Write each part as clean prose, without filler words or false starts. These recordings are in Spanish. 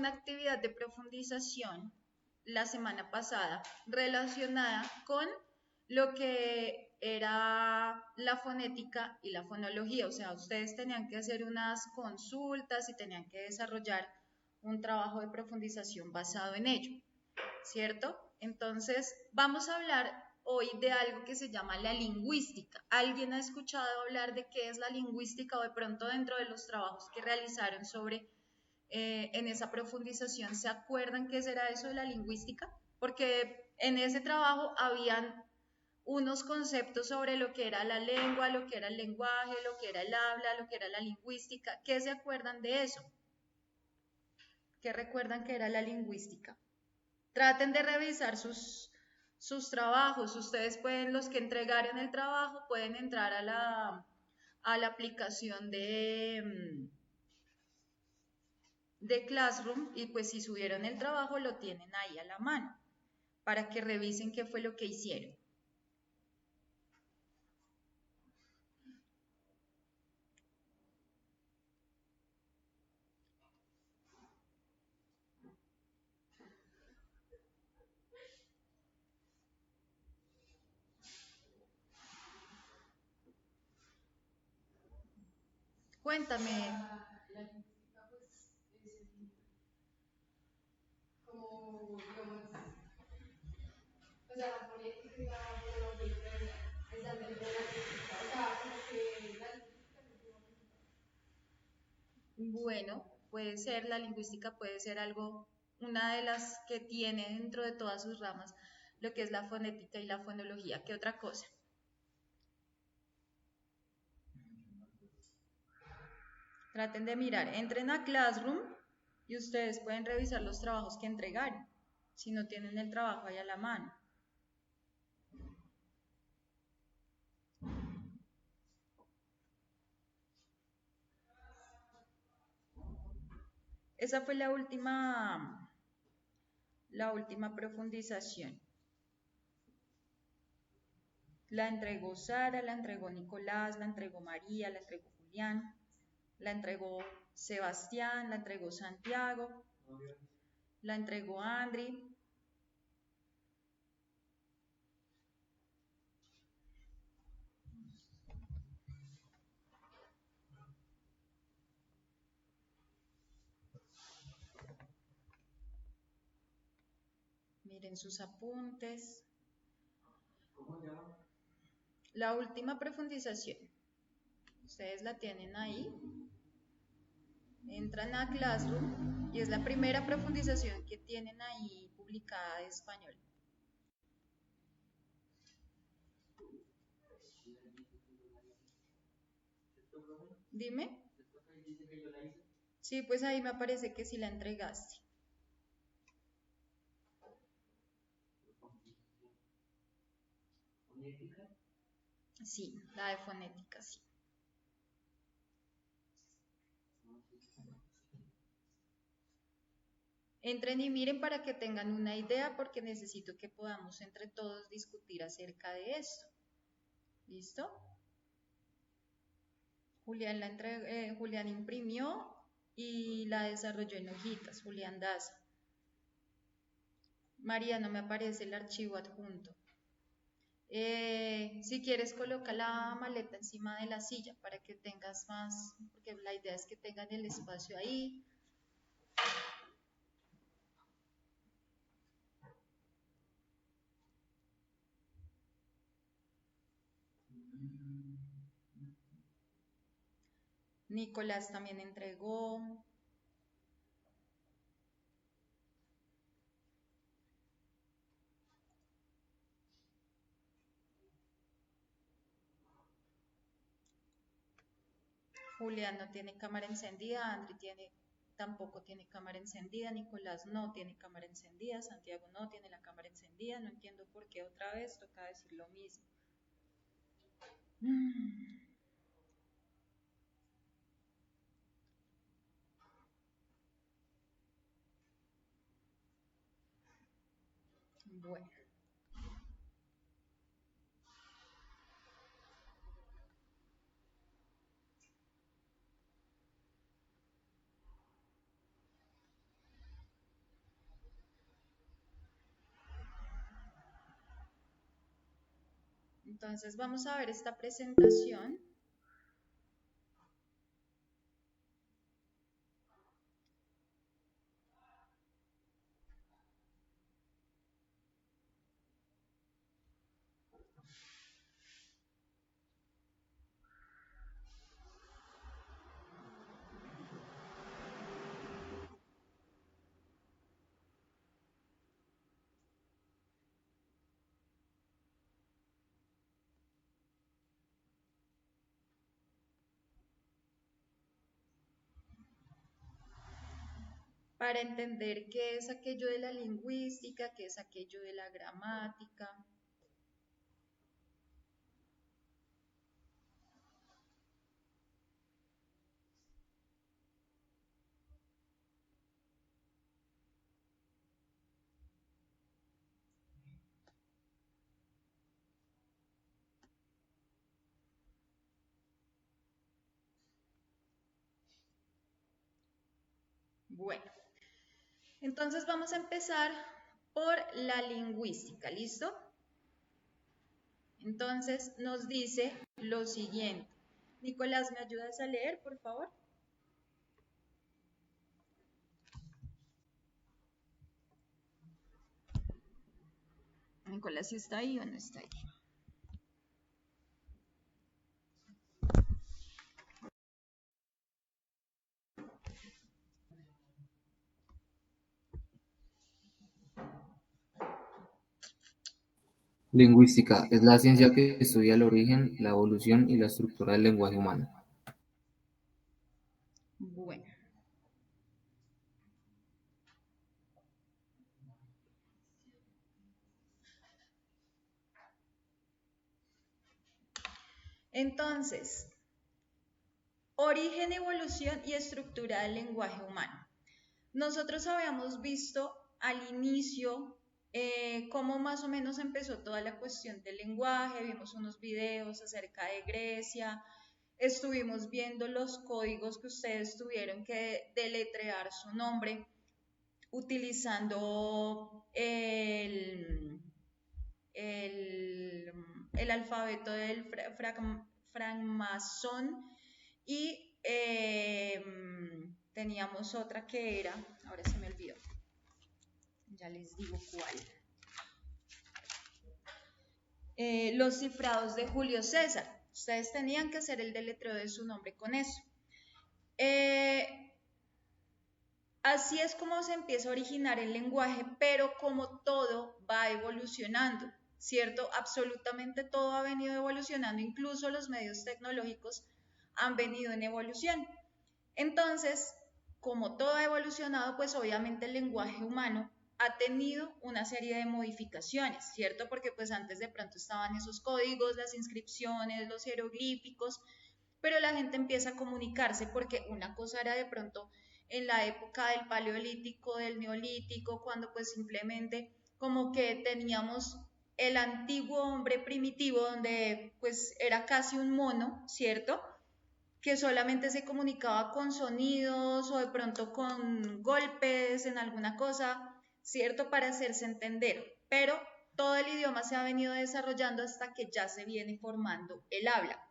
una actividad de profundización la semana pasada relacionada con lo que era la fonética y la fonología. O sea, ustedes tenían que hacer unas consultas y tenían que desarrollar un trabajo de profundización basado en ello, ¿cierto? Entonces, vamos a hablar hoy de algo que se llama la lingüística. ¿Alguien ha escuchado hablar de qué es la lingüística o de pronto dentro de los trabajos que realizaron sobre en esa profundización se acuerdan qué será eso de la lingüística? Porque en ese trabajo habían unos conceptos sobre lo que era la lengua, lo que era el lenguaje, lo que era el habla, lo que era la lingüística. ¿Qué se acuerdan de eso? ¿Qué recuerdan que era la lingüística? Traten de revisar sus trabajos. Ustedes pueden, los que entregaron el trabajo, pueden entrar a la aplicación de Classroom y pues si subieron el trabajo lo tienen ahí a la mano para que revisen qué fue lo que hicieron. Cuéntame. La lingüística pues es como, digamos, o sea, la fonética y la fonología están dentro de la lingüística, o sea, como que la lingüística no tiene una. Bueno, puede ser, la lingüística puede ser algo, una de las que tiene dentro de todas sus ramas, lo que es la fonética y la fonología. ¿Qué otra cosa? Traten de mirar, entren a Classroom y ustedes pueden revisar los trabajos que entregaron, si no tienen el trabajo ahí a la mano. Esa fue la última profundización. La entregó Sara, la entregó Nicolás, la entregó María, la entregó Julián, la entregó Sebastián, la entregó Santiago, la entregó Andri. Miren sus apuntes. ¿Cómo se llama? La última profundización. Ustedes la tienen ahí. Entran a Classroom y es la primera profundización que tienen ahí publicada de español. Dime. Sí, pues ahí me parece que sí la entregaste. ¿Fonética? Sí, la de fonética, sí. Entren y miren para que tengan una idea porque necesito que podamos entre todos discutir acerca de esto. ¿Listo? Julián imprimió y la desarrolló en hojitas, Julián Daza. María, no me aparece el archivo adjunto. Si quieres, coloca la maleta encima de la silla para que tengas más, porque la idea es que tengan el espacio ahí. Nicolás también entregó. Julián no tiene cámara encendida, Andri tampoco tiene cámara encendida, Nicolás no tiene cámara encendida, Santiago no tiene la cámara encendida, no entiendo por qué otra vez toca decir lo mismo. Bueno. Entonces vamos a ver esta presentación. Para entender qué es aquello de la lingüística, qué es aquello de la gramática. Bueno, entonces vamos a empezar por la lingüística, ¿listo? Entonces nos dice lo siguiente. Nicolás, ¿me ayudas a leer, por favor? Nicolás, ¿sí está ahí o no está ahí? Lingüística es la ciencia que estudia el origen, la evolución y la estructura del lenguaje humano. Bueno. Entonces, origen, evolución y estructura del lenguaje humano. Nosotros habíamos visto al inicio cómo más o menos empezó toda la cuestión del lenguaje, vimos unos videos acerca de Grecia, estuvimos viendo los códigos que ustedes tuvieron que deletrear su nombre utilizando el alfabeto del francmasón y teníamos otra que era, ahora se me olvidó, ya les digo cuál. Los cifrados de Julio César. Ustedes tenían que hacer el deletreo de su nombre con eso. Así es como se empieza a originar el lenguaje, pero como todo va evolucionando, ¿cierto? Absolutamente todo ha venido evolucionando, incluso los medios tecnológicos han venido en evolución. Entonces, como todo ha evolucionado, pues obviamente el lenguaje humano ha tenido una serie de modificaciones, ¿cierto? Porque pues antes de pronto estaban esos códigos, las inscripciones, los jeroglíficos, pero la gente empieza a comunicarse porque una cosa era de pronto en la época del paleolítico, del neolítico, cuando pues simplemente como que teníamos el antiguo hombre primitivo donde pues era casi un mono, ¿cierto? Que solamente se comunicaba con sonidos o de pronto con golpes en alguna cosa, ¿cierto? Para hacerse entender. Pero todo el idioma se ha venido desarrollando hasta que ya se viene formando el habla.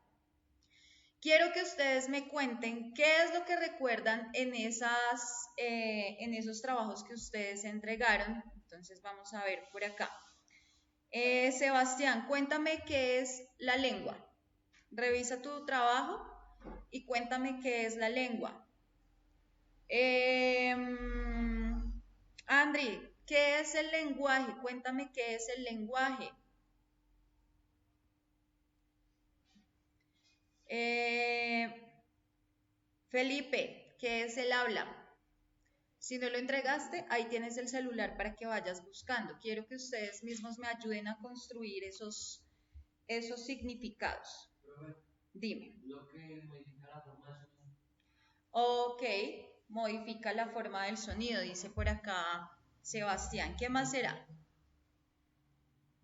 Quiero que ustedes me cuenten qué es lo que recuerdan en esos trabajos que ustedes entregaron. Entonces vamos a ver por acá. Sebastián, cuéntame qué es la lengua. Revisa tu trabajo y cuéntame qué es la lengua. Andri, ¿qué es el lenguaje? Cuéntame qué es el lenguaje. Felipe, ¿qué es el habla? Si no lo entregaste, ahí tienes el celular para que vayas buscando. Quiero que ustedes mismos me ayuden a construir esos significados. Dime. Lo que modifica la forma del sonido. Ok, modifica la forma del sonido, dice por acá Sebastián. ¿Qué más será?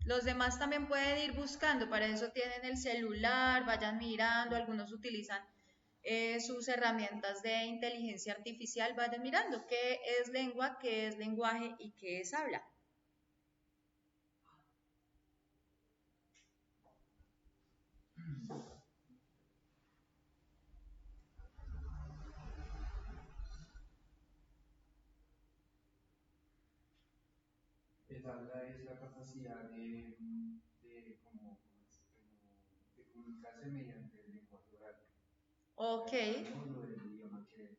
Los demás también pueden ir buscando, para eso tienen el celular, vayan mirando, algunos utilizan sus herramientas de inteligencia artificial, vayan mirando qué es lengua, qué es lenguaje y qué es habla. Esa es la capacidad de comunicarse mediante el lenguaje oral. Ok, No lo del idioma que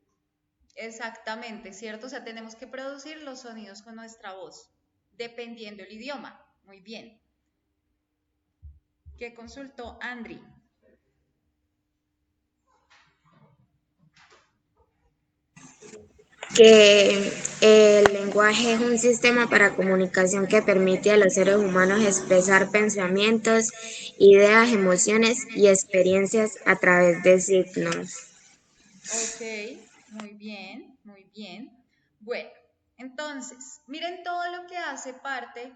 exactamente, ¿cierto? O sea, tenemos que producir los sonidos con nuestra voz, dependiendo el idioma. Muy bien. ¿Qué consultó Andri? Que el lenguaje es un sistema para comunicación que permite a los seres humanos expresar pensamientos, ideas, emociones y experiencias a través de signos. Ok, muy bien, muy bien. Bueno, entonces, miren todo lo que hace parte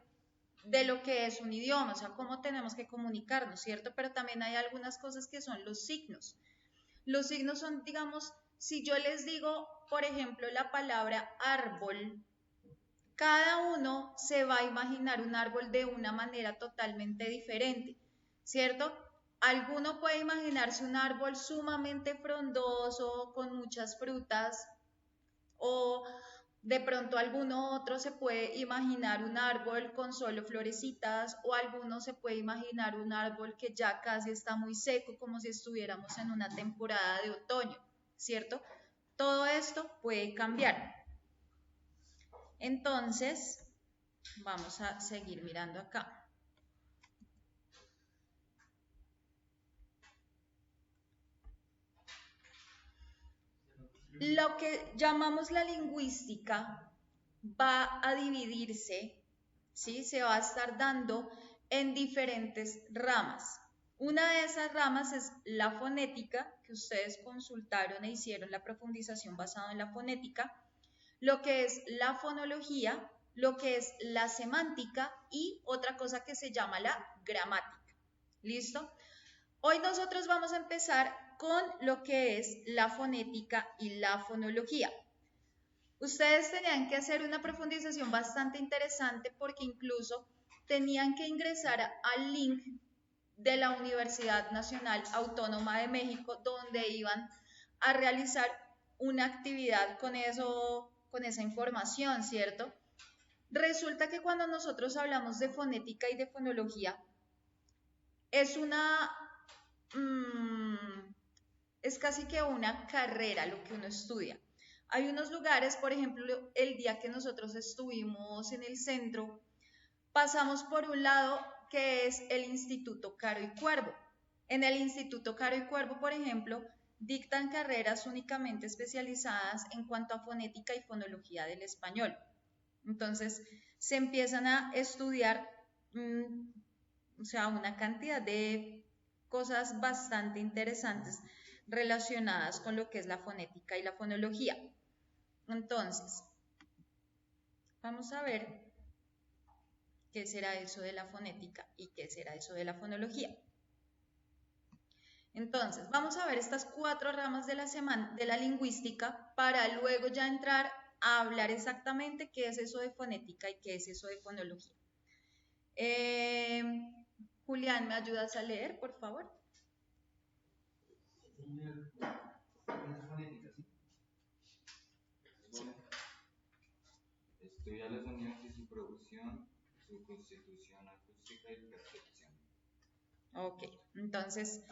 de lo que es un idioma, o sea, cómo tenemos que comunicarnos, ¿cierto? Pero también hay algunas cosas que son los signos. Los signos son, digamos, si yo les digo, por ejemplo, la palabra árbol, cada uno se va a imaginar un árbol de una manera totalmente diferente, ¿cierto? Alguno puede imaginarse un árbol sumamente frondoso, con muchas frutas, o de pronto alguno otro se puede imaginar un árbol con solo florecitas, o alguno se puede imaginar un árbol que ya casi está muy seco, como si estuviéramos en una temporada de otoño, ¿cierto? Todo esto puede cambiar. Entonces, vamos a seguir mirando acá. Lo que llamamos la lingüística va a dividirse, ¿sí? Se va a estar dando en diferentes ramas. Una de esas ramas es la fonética, que ustedes consultaron e hicieron la profundización basada en la fonética, lo que es la fonología, lo que es la semántica y otra cosa que se llama la gramática. ¿Listo? Hoy nosotros vamos a empezar con lo que es la fonética y la fonología. Ustedes tenían que hacer una profundización bastante interesante porque incluso tenían que ingresar al link de la Universidad Nacional Autónoma de México donde iban a realizar una actividad con eso, con esa información, ¿cierto? Resulta que cuando nosotros hablamos de fonética y de fonología, es es casi que una carrera lo que uno estudia. Hay unos lugares, por ejemplo, el día que nosotros estuvimos en el centro, pasamos por un lado que es el Instituto Caro y Cuervo. En el Instituto Caro y Cuervo, por ejemplo, dictan carreras únicamente especializadas en cuanto a fonética y fonología del español. Entonces, se empiezan a estudiar, o sea, una cantidad de cosas bastante interesantes relacionadas con lo que es la fonética y la fonología. Entonces, vamos a ver qué será eso de la fonética y qué será eso de la fonología. Entonces, vamos a ver estas 4 ramas de la lingüística para luego ya entrar a hablar exactamente qué es eso de fonética y qué es eso de fonología. Julián, ¿me ayudas a leer, por favor? Estudia los sonidos y su producción, su constitución acústica y percepción. Ok, entonces,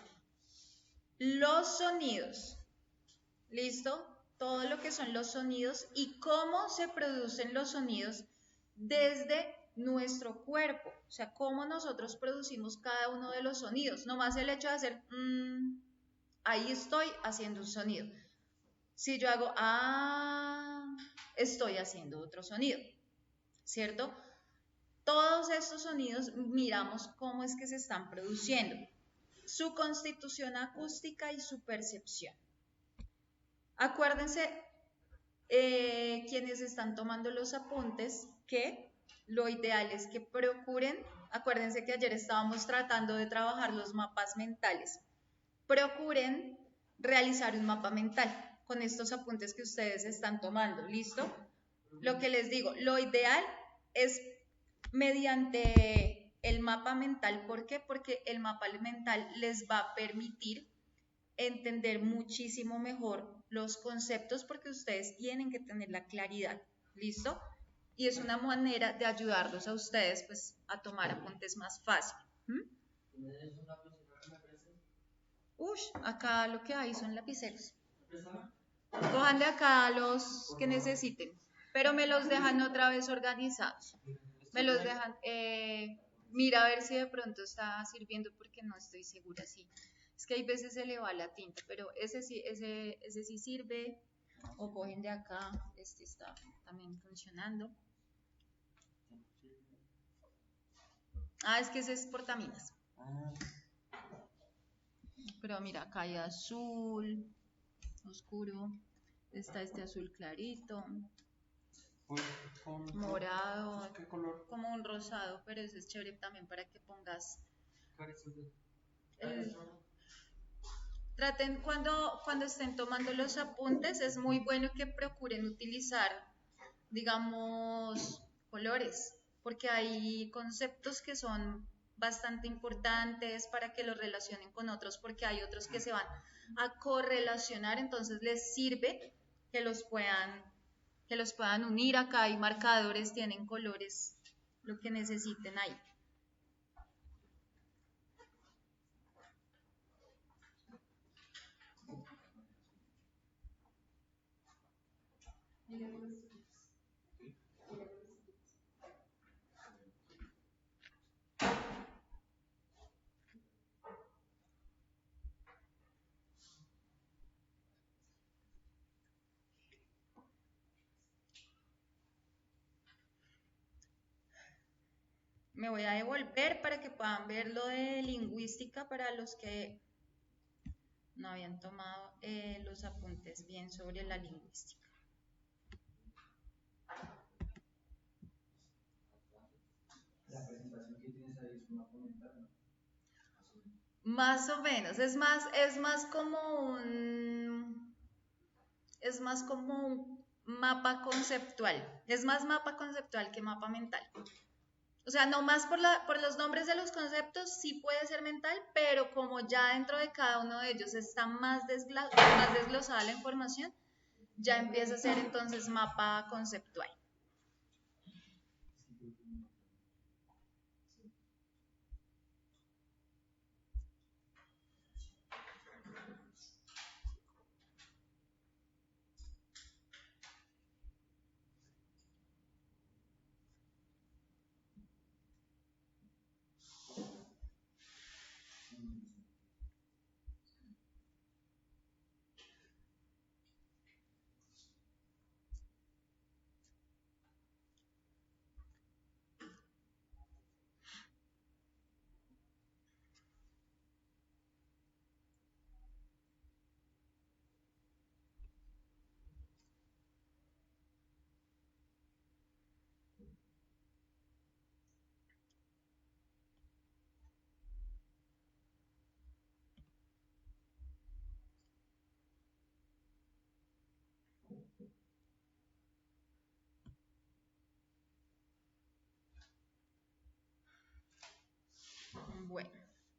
los sonidos, ¿listo? Todo lo que son los sonidos y cómo se producen los sonidos desde nuestro cuerpo, o sea, cómo nosotros producimos cada uno de los sonidos, nomás el hecho de hacer, ahí estoy haciendo un sonido. Si yo hago, estoy haciendo otro sonido, ¿cierto? Todos estos sonidos miramos cómo es que se están produciendo, su constitución acústica y su percepción. Acuérdense, quienes están tomando los apuntes, que lo ideal es que procuren, acuérdense que ayer estábamos tratando de trabajar los mapas mentales, procuren realizar un mapa mental con estos apuntes que ustedes están tomando, ¿listo? Lo que les digo, lo ideal es mediante el el mapa mental. ¿Por qué? Porque el mapa mental les va a permitir entender muchísimo mejor los conceptos porque ustedes tienen que tener la claridad. ¿Listo? Y es una manera de ayudarlos a ustedes pues a tomar apuntes más fácil. ¿Tienes una lapicera que me prestes? Ush, acá lo que hay son lapiceros. ¿Préstame? Cojan de acá los que necesiten, pero me los dejan otra vez organizados. Me los dejan, mira a ver si de pronto está sirviendo porque no estoy segura si. Es que hay veces se le va la tinta, pero ese sí sirve. O cogen de acá, este está también funcionando. Ah, es que ese es portaminas. Ah, Pero mira, acá hay azul, oscuro. Está este azul clarito, pues, morado, ¿qué color? como un rosado, pero ese es chévere también para que pongas. El- Traten cuando estén tomando los apuntes, es muy bueno que procuren utilizar, digamos, colores, porque hay conceptos que son bastante importantes para que los relacionen con otros, porque hay otros que se van a correlacionar, entonces les sirve que los puedan unir. Acá hay marcadores, tienen colores, lo que necesiten ahí. Me voy a devolver para que puedan ver lo de lingüística para los que no habían tomado los apuntes bien sobre la lingüística. La presentación que tienes ahí es una comentar, ¿no? Más o menos, es más como un mapa conceptual, es más mapa conceptual que mapa mental. O sea, no más por los nombres de los conceptos, sí puede ser mental, pero como ya dentro de cada uno de ellos está más desglosada la información, ya empieza a ser entonces mapa conceptual. Bueno,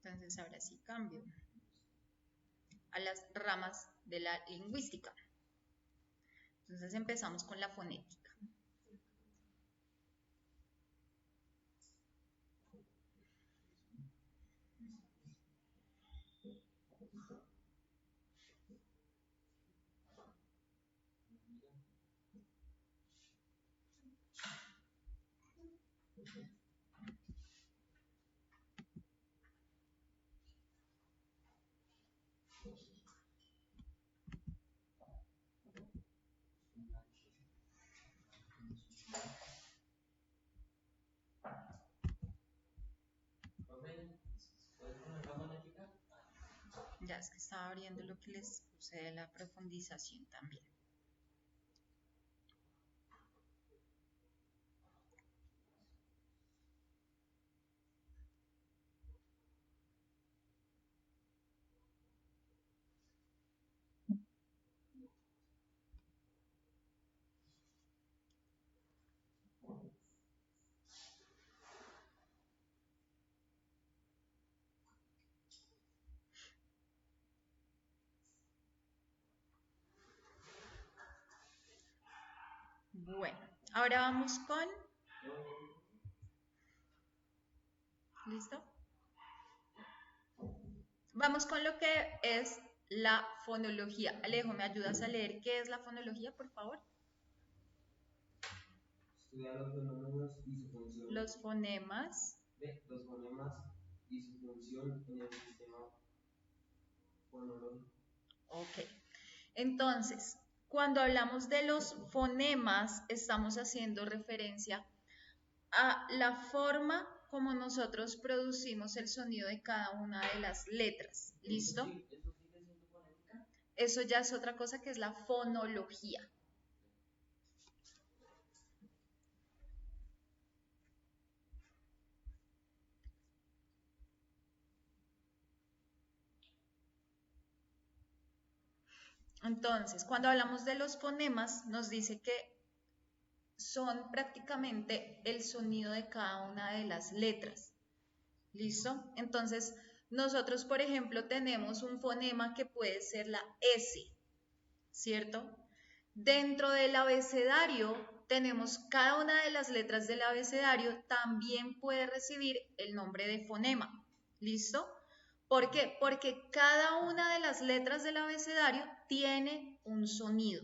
entonces ahora sí cambio a las ramas de la lingüística. Entonces empezamos con la fonética. ¿puedes poner la fonética? Ya es que estaba abriendo lo que les puse de la profundización también. Bueno, ahora vamos con... ¿Listo? Vamos con lo que es la fonología. Alejo, ¿me ayudas a leer qué es la fonología, por favor? Estudiar los fenómenos y su función. Los fonemas. Los fonemas y su función en el sistema fonológico. Ok. Entonces, cuando hablamos de los fonemas, estamos haciendo referencia a la forma como nosotros producimos el sonido de cada una de las letras. ¿Listo? ¿Eso sigue siendo fonética? Eso ya es otra cosa que es la fonología. Entonces, cuando hablamos de los fonemas, nos dice que son prácticamente el sonido de cada una de las letras. ¿Listo? Entonces, nosotros, por ejemplo, tenemos un fonema que puede ser la S, ¿cierto? Dentro del abecedario tenemos cada una de las letras del abecedario también puede recibir el nombre de fonema. ¿Listo? ¿Por qué? Porque cada una de las letras del abecedario tiene un sonido.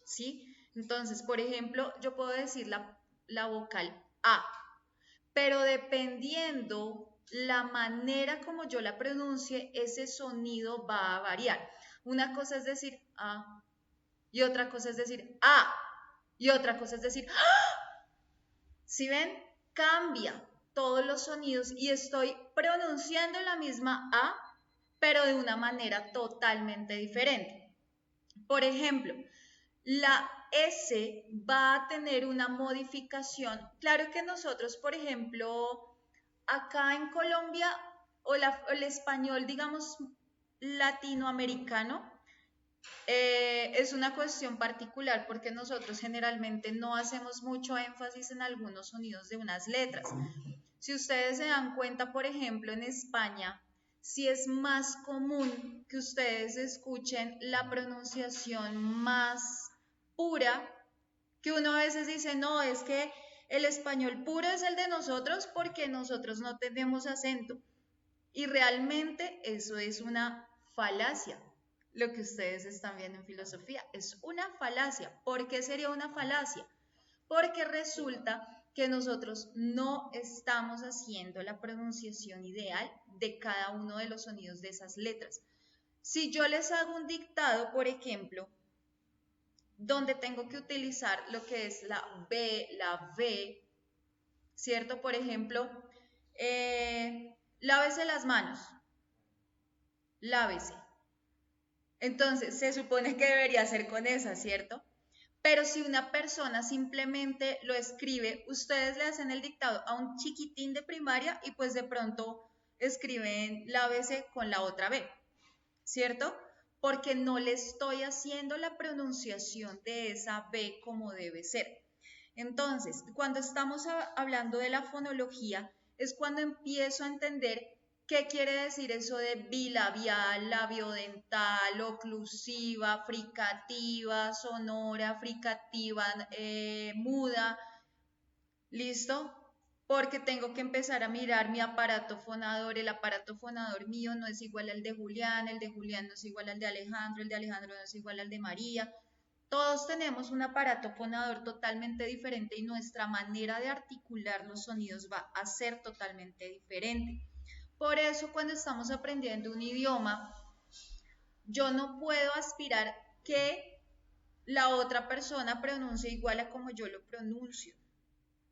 ¿Sí? Entonces, por ejemplo, yo puedo decir la vocal A, pero dependiendo la manera como yo la pronuncie, ese sonido va a variar. Una cosa es decir A, y otra cosa es decir A, y otra cosa es decir ¡ah! ¿Sí ven? Cambia todos los sonidos y estoy pronunciando la misma A, pero de una manera totalmente diferente. Por ejemplo, la S va a tener una modificación. Claro que nosotros, por ejemplo, acá en Colombia, o el español, digamos, latinoamericano, es una cuestión particular porque nosotros generalmente no hacemos mucho énfasis en algunos sonidos de unas letras. Si ustedes se dan cuenta, por ejemplo, en España, sí es más común que ustedes escuchen la pronunciación más pura, que uno a veces dice, no, es que el español puro es el de nosotros porque nosotros no tenemos acento. Y realmente eso es una falacia. Lo que ustedes están viendo en filosofía es una falacia. ¿Por qué sería una falacia? Porque resulta que nosotros no estamos haciendo la pronunciación ideal de cada uno de los sonidos de esas letras. Si yo les hago un dictado, por ejemplo, donde tengo que utilizar lo que es la B, la V, ¿cierto? Por ejemplo, lávese las manos, lávese. Entonces, se supone que debería ser con esa, ¿cierto? Pero si una persona simplemente lo escribe, ustedes le hacen el dictado a un chiquitín de primaria y pues de pronto escriben lávese con la otra B, ¿cierto? Porque no le estoy haciendo la pronunciación de esa B como debe ser. Entonces, cuando estamos hablando de la fonología, es cuando empiezo a entender qué quiere decir eso de bilabial, labiodental, oclusiva, fricativa, sonora, fricativa, muda. ¿Listo? Porque tengo que empezar a mirar mi aparato fonador. El aparato fonador mío no es igual al de Julián, el de Julián no es igual al de Alejandro, el de Alejandro no es igual al de María. Todos tenemos un aparato fonador totalmente diferente y nuestra manera de articular los sonidos va a ser totalmente diferente. Por eso cuando estamos aprendiendo un idioma, yo no puedo aspirar que la otra persona pronuncie igual a como yo lo pronuncio,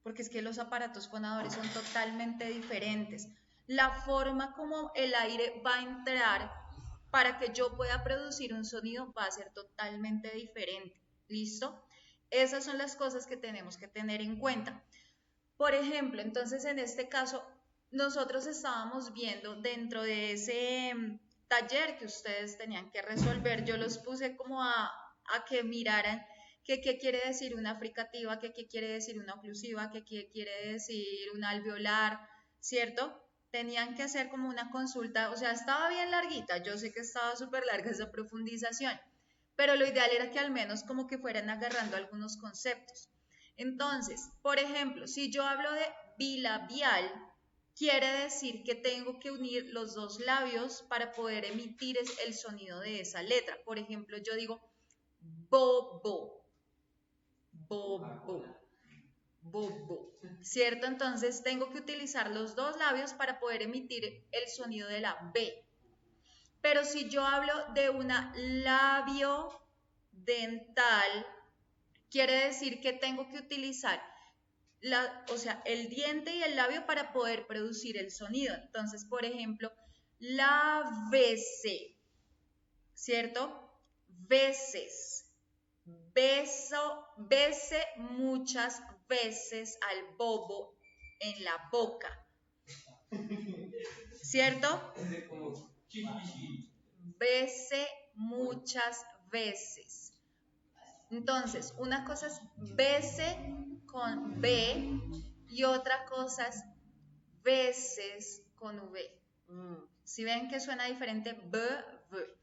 porque es que los aparatos fonadores son totalmente diferentes. La forma como el aire va a entrar para que yo pueda producir un sonido va a ser totalmente diferente. ¿Listo? Esas son las cosas que tenemos que tener en cuenta. Por ejemplo, entonces en este caso, nosotros estábamos viendo dentro de ese taller que ustedes tenían que resolver, yo los puse como a que miraran qué quiere decir una fricativa, qué quiere decir una oclusiva, qué quiere decir una alveolar, ¿cierto? Tenían que hacer como una consulta, o sea, estaba bien larguita, yo sé que estaba súper larga esa profundización, pero lo ideal era que al menos como que fueran agarrando algunos conceptos. Entonces, por ejemplo, si yo hablo de bilabial, quiere decir que tengo que unir los dos labios para poder emitir el sonido de esa letra. Por ejemplo, yo digo bobo, bobo, bobo, ¿cierto? Entonces tengo que utilizar los dos labios para poder emitir el sonido de la B. Pero si yo hablo de una labio dental, quiere decir que tengo que utilizar el diente y el labio para poder producir el sonido. Entonces, por ejemplo, lávese, ¿cierto? Veces, bese muchas veces al bobo en la boca, ¿cierto? Bese muchas veces. Entonces, una cosa es bese con B y otra cosa es veces con V. Si ven que suena diferente, B, V.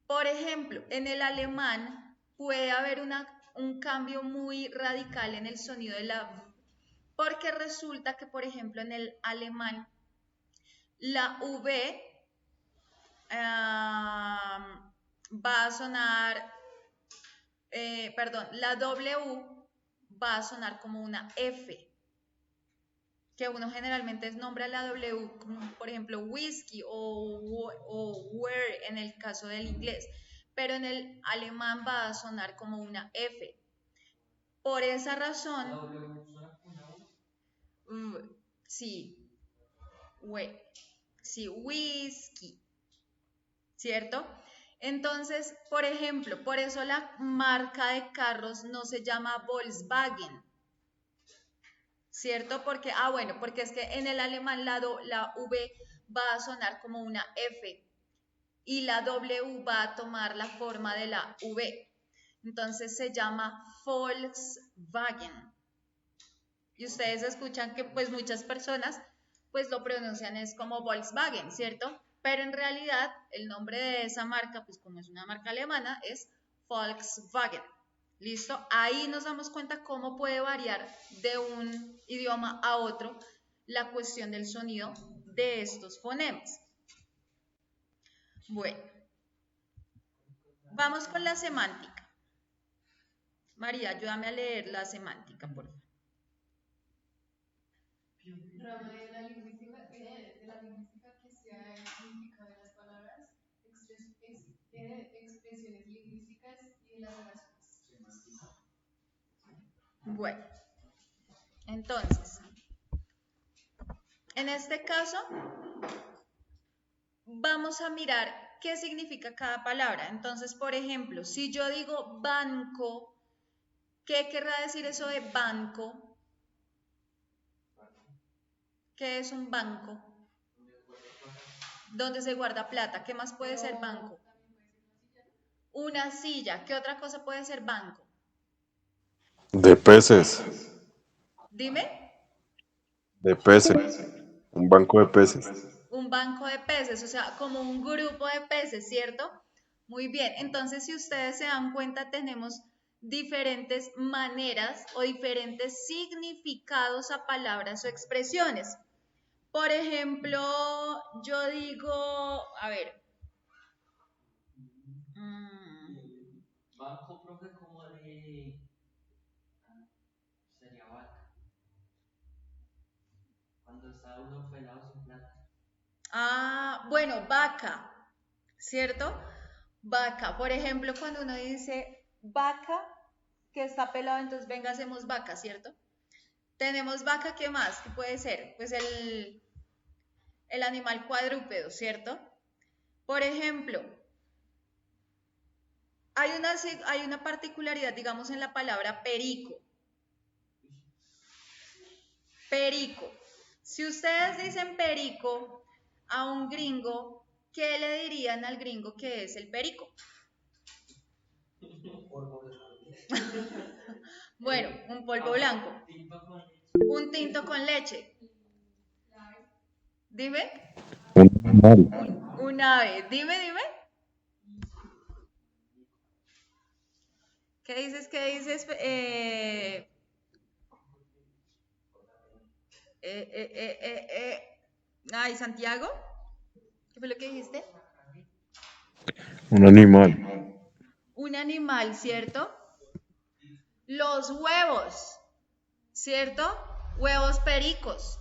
Por ejemplo, en el alemán puede haber un cambio muy radical en el sonido de la V, porque resulta que, por ejemplo, en el alemán, la V va a sonar, la W va a sonar como una F, que uno generalmente nombra la W como, por ejemplo, whisky o where en el caso del inglés, pero en el alemán va a sonar como una F. Por esa razón, sí, sí, whisky, ¿cierto? Entonces, por ejemplo, por eso la marca de carros no se llama Volkswagen, ¿cierto? Porque, porque es que en el alemán la V va a sonar como una F y la W va a tomar la forma de la V. Entonces se llama Volkswagen. Y ustedes escuchan que pues muchas personas pues lo pronuncian es como Volkswagen, ¿cierto? Pero en realidad el nombre de esa marca, pues como es una marca alemana, es Volkswagen. ¿Listo? Ahí nos damos cuenta cómo puede variar de un idioma a otro la cuestión del sonido de estos fonemas. Bueno, vamos con la semántica. María, ayúdame a leer la semántica, por favor. Rama de la lingüística que sea el significado de las palabras, expresiones lingüísticas y de las oraciones. Bueno, entonces, en este caso, vamos a mirar qué significa cada palabra. Entonces, por ejemplo, si yo digo banco, ¿qué querrá decir eso de banco? ¿Qué es un banco? ¿Dónde se guarda plata? ¿Qué más puede ser banco? Una silla. ¿Qué otra cosa puede ser banco? De peces, Dime. de peces, un banco de peces. Un banco de peces, o sea, como un grupo de peces, ¿cierto? Muy bien, entonces si ustedes se dan cuenta, tenemos diferentes maneras o diferentes significados a palabras o expresiones. Por ejemplo, yo digo, a ver. Banco, profe, como de... sería vaca. Cuando está uno pelado sin plata. Bueno, vaca, ¿cierto? Vaca, por ejemplo, cuando uno dice vaca que está pelado, entonces venga, hacemos vaca, ¿cierto? Tenemos vaca, ¿qué más? ¿Qué puede ser? Pues el animal cuadrúpedo, ¿cierto? Por ejemplo, hay una particularidad, digamos, en la palabra perico. Perico. Si ustedes dicen perico a un gringo, ¿qué le dirían al gringo que es el perico? Bueno, un polvo blanco. Un tinto con leche. Dime. Un ave. Dime. ¿Qué dices? Ay, Santiago, ¿qué fue lo que dijiste? Un animal. Un animal, ¿cierto? Los huevos, ¿cierto? Huevos pericos.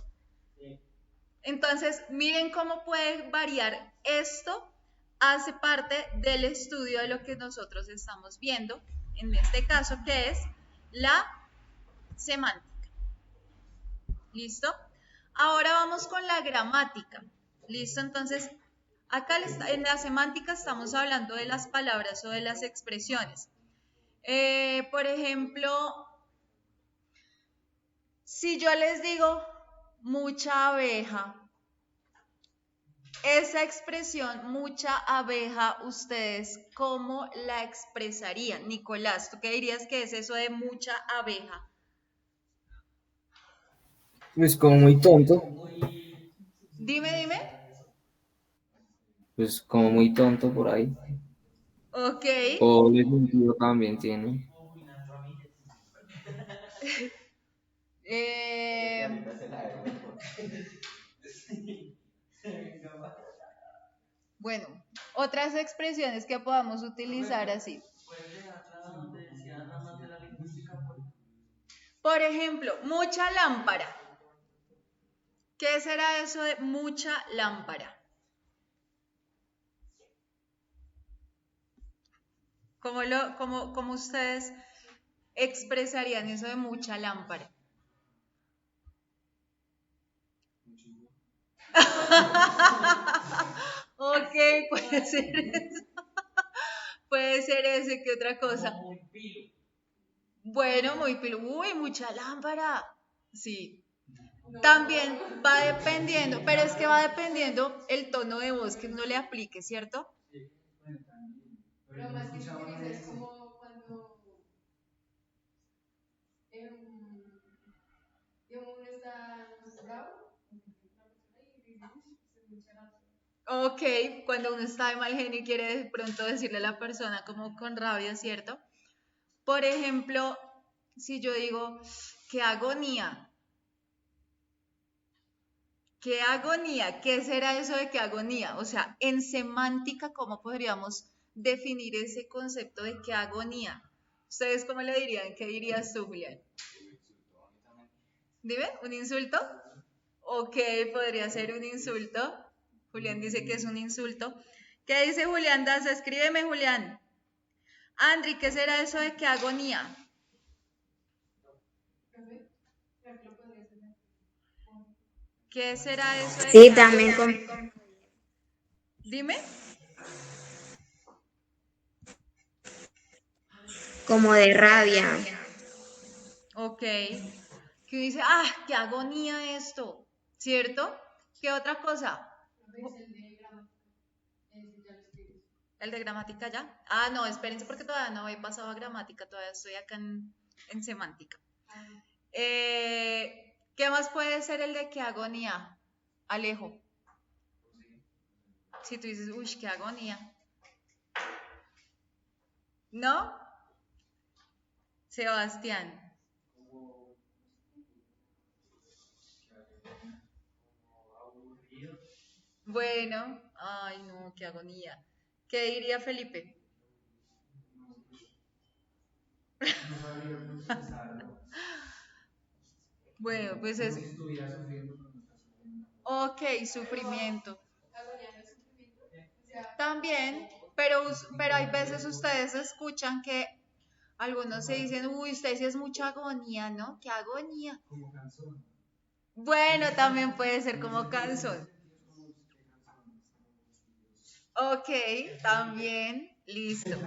Entonces, miren cómo puede variar esto. Hace parte del estudio de lo que nosotros estamos viendo, en este caso, que es la semántica. ¿Listo? Ahora vamos con la gramática. ¿Listo? Entonces, acá en la semántica estamos hablando de las palabras o de las expresiones. Por ejemplo, si yo les digo mucha abeja, esa expresión, mucha abeja, ¿ustedes cómo la expresarían? Nicolás, ¿tú qué dirías que es eso de mucha abeja? Pues como muy tonto, Dime. pues como muy tonto por ahí. Ok. O el sentido también tiene. Eh, bueno, otras expresiones que podamos utilizar así. Por ejemplo, mucha lámpara. ¿Qué será eso de mucha lámpara? ¿Cómo ustedes expresarían eso de mucha lámpara? Ok, puede ser eso. Puede ser ese, ¿qué otra cosa? Bueno, muy pilo. Uy, mucha lámpara. Sí. También va dependiendo, pero es que va dependiendo el tono de voz que uno le aplique, ¿cierto? Pero más que se utiliza es como cuando digamos, uno está bravo, una persona y dice, uy, se me echa la persona. Ok, cuando uno está de mal genio y quiere de pronto decirle a la persona como con rabia, ¿cierto? Por ejemplo, si yo digo, qué agonía, ¿qué será eso de qué agonía? O sea, en semántica, ¿cómo podríamos definir ese concepto de qué agonía? ¿Ustedes cómo le dirían? ¿Qué dirías tú, Julián? Dime, ¿un insulto? Ok, podría ser un insulto. Julián dice que es un insulto. ¿Qué dice Julián Daza? Escríbeme, Julián. Andri, ¿qué será eso de qué agonía? ¿Qué será eso de Sí, qué también agonía? Dime. como de rabia. Ok. Que dice, qué agonía esto, ¿cierto? ¿Qué otra cosa? ¿El de gramática ya? No, espérense porque todavía no he pasado a gramática, todavía estoy acá en semántica. ¿Qué más puede ser el de qué agonía? Alejo. Si tú dices, uy, qué agonía. ¿No? Sebastián. Bueno, ay no, qué agonía. ¿Qué diría Felipe? No sabría procesarlo. Bueno, pues Como es, si estuviera sufriendo, pero no está sufriendo. ok, sufrimiento. Agonía no es sufrimiento. O sea, También, pero hay veces ustedes escuchan que algunos se dicen, uy, usted sí es mucha agonía, ¿no? ¿Qué agonía? Como canción. Bueno, también puede ser como canción. Ok, también, listo.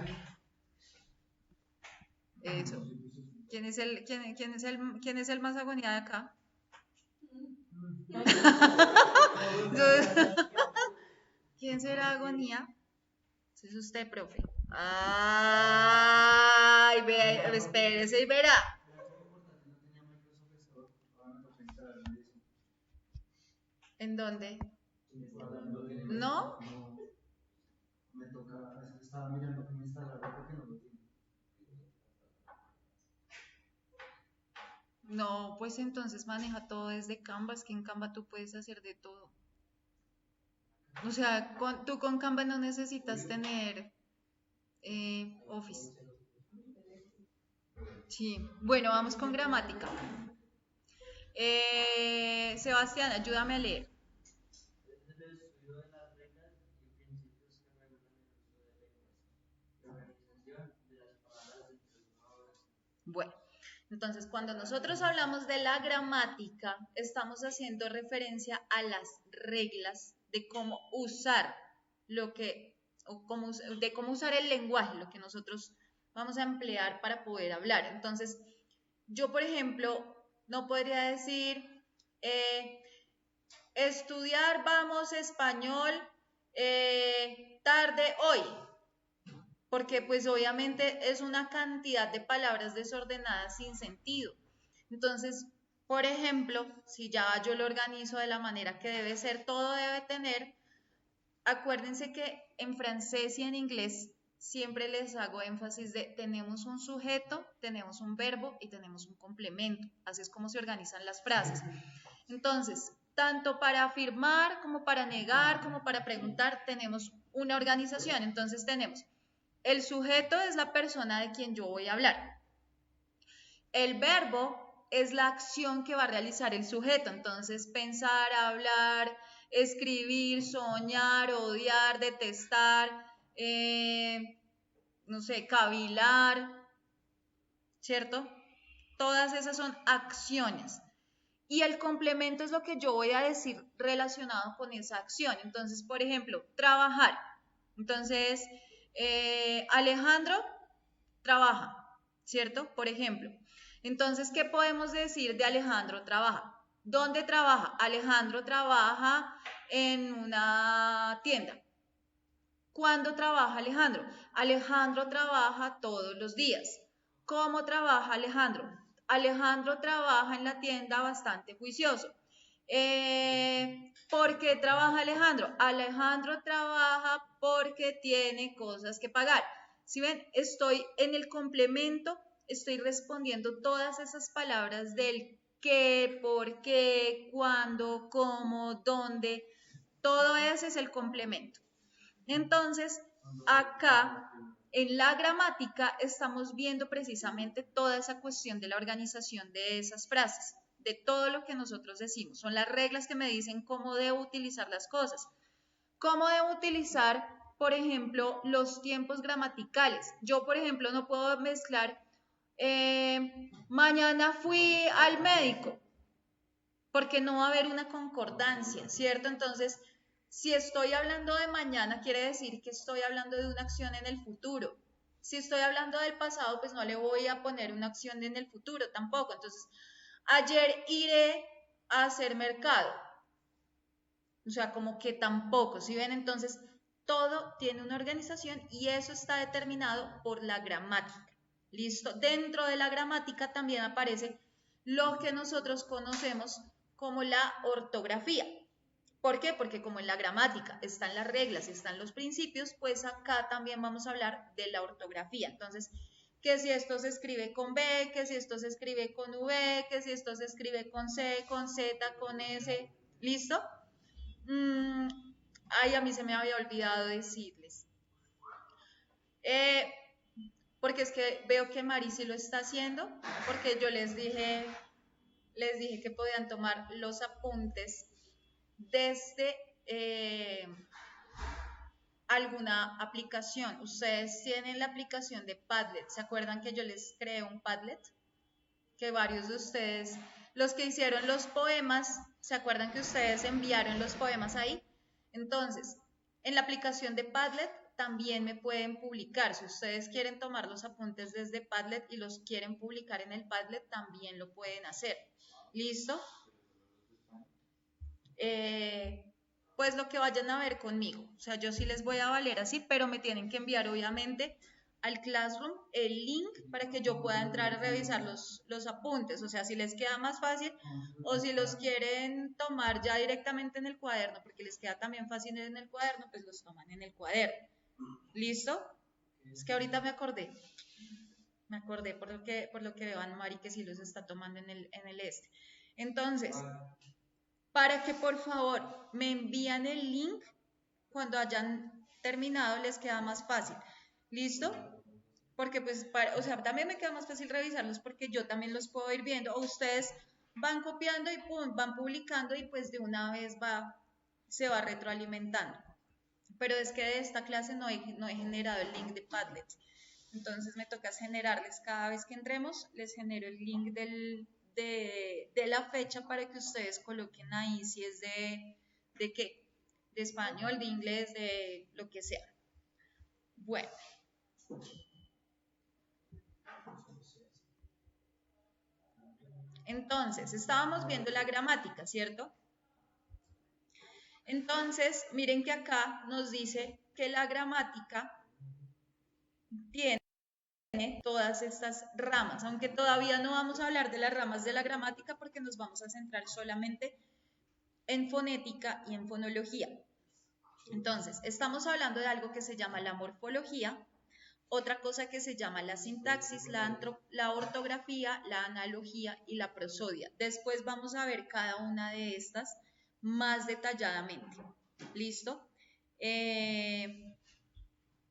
Eso. ¿Quién es el más agonía de acá? ¿Quién será agonía? Ese es usted, profe. Ay, ve, espérese y verá. ¿En dónde? ¿No? Me toca, estaba mirando cómo instalarlo porque no lo tiene. No, pues entonces maneja todo desde Canva, es que en Canva tú puedes hacer de todo. O sea, tú con Canva no necesitas tener Office. Sí, bueno, vamos con gramática. Sebastián, ayúdame a leer. Bueno, entonces cuando nosotros hablamos de la gramática, estamos haciendo referencia a las reglas de cómo usar lo que, de cómo usar el lenguaje, lo que nosotros vamos a emplear para poder hablar. Entonces, yo, por ejemplo, no podría decir estudiar, vamos, español, tarde hoy, porque pues obviamente es una cantidad de palabras desordenadas sin sentido. Entonces, por ejemplo, si ya yo lo organizo de la manera que debe ser, todo debe tener, acuérdense que en francés y en inglés siempre les hago énfasis de tenemos un sujeto, tenemos un verbo y tenemos un complemento. Así es como se organizan las frases. Entonces, tanto para afirmar como para negar, como para preguntar, tenemos una organización. Entonces tenemos, el sujeto es la persona de quien yo voy a hablar. El verbo es la acción que va a realizar el sujeto. Entonces, pensar, hablar, escribir, soñar, odiar, detestar, no sé, cavilar, ¿cierto? Todas esas son acciones. Y el complemento es lo que yo voy a decir relacionado con esa acción. Entonces, por ejemplo, trabajar. Entonces, Alejandro trabaja, ¿cierto? Por ejemplo. Entonces, ¿qué podemos decir de Alejandro trabaja? ¿Dónde trabaja? Alejandro trabaja en una tienda. ¿Cuándo trabaja Alejandro? Alejandro trabaja todos los días. ¿Cómo trabaja Alejandro? Alejandro trabaja en la tienda bastante juicioso. ¿Por qué trabaja Alejandro? Alejandro trabaja porque tiene cosas que pagar. Si ven, estoy en el complemento, estoy respondiendo todas esas palabras del qué, por qué, cuándo, cómo, dónde. Todo ese es el complemento. Entonces, acá en la gramática estamos viendo precisamente toda esa cuestión de la organización de esas frases, de todo lo que nosotros decimos. Son las reglas que me dicen cómo debo utilizar las cosas. ¿Cómo debo utilizar, por ejemplo, los tiempos gramaticales? Yo, por ejemplo, no puedo mezclar mañana fui al médico, porque no va a haber una concordancia, ¿cierto? Entonces, si estoy hablando de mañana, quiere decir que estoy hablando de una acción en el futuro. Si estoy hablando del pasado, pues no le voy a poner una acción en el futuro tampoco. Entonces, ayer iré a hacer mercado. O sea, como que tampoco, ¿sí ven? Entonces, todo tiene una organización y eso está determinado por la gramática. ¿Listo? Dentro de la gramática también aparece lo que nosotros conocemos como la ortografía. ¿Por qué? Porque como en la gramática están las reglas y están los principios, pues acá también vamos a hablar de la ortografía. Entonces, que si esto se escribe con B, que si esto se escribe con V, que si esto se escribe con C, con Z, con S, ¿listo? Ay, a mí se me había olvidado decirles. Porque es que veo que Mari sí lo está haciendo, porque yo les dije que podían tomar los apuntes desde alguna aplicación. Ustedes tienen la aplicación de Padlet. ¿Se acuerdan que yo les creé un Padlet? Que varios de ustedes, los que hicieron los poemas, ¿se acuerdan que ustedes enviaron los poemas ahí? Entonces, en la aplicación de Padlet también me pueden publicar. Si ustedes quieren tomar los apuntes desde Padlet y los quieren publicar en el Padlet, también lo pueden hacer. ¿Listo? Pues lo que vayan a ver conmigo. O sea, yo sí les voy a valer así, pero me tienen que enviar obviamente al Classroom el link para que yo pueda entrar a revisar los apuntes. O sea, si les queda más fácil o si los quieren tomar ya directamente en el cuaderno, porque les queda también fácil en el cuaderno, pues los toman en el cuaderno. ¿Listo? Es que ahorita me acordé. Me acordé por lo que veo a Mari que sí los está tomando en el este. Entonces, para que por favor me envían el link cuando hayan terminado, les queda más fácil. ¿Listo? Porque pues, o sea, también me queda más fácil revisarlos porque yo también los puedo ir viendo. O ustedes van copiando y pum, van publicando y pues de una vez se va retroalimentando. Pero es que de esta clase no he generado el link de Padlet. Entonces me toca generarles cada vez que entremos, les genero el link de la fecha para que ustedes coloquen ahí si es de qué, de español, de inglés, de lo que sea. Bueno. Entonces, estábamos viendo la gramática, ¿cierto? Entonces, miren que acá nos dice que la gramática tiene todas estas ramas, aunque todavía no vamos a hablar de las ramas de la gramática porque nos vamos a centrar solamente en fonética y en fonología. Entonces, estamos hablando de algo que se llama la morfología, otra cosa que se llama la sintaxis, la ortografía, la analogía y la prosodia. Después vamos a ver cada una de estas más detalladamente. ¿Listo?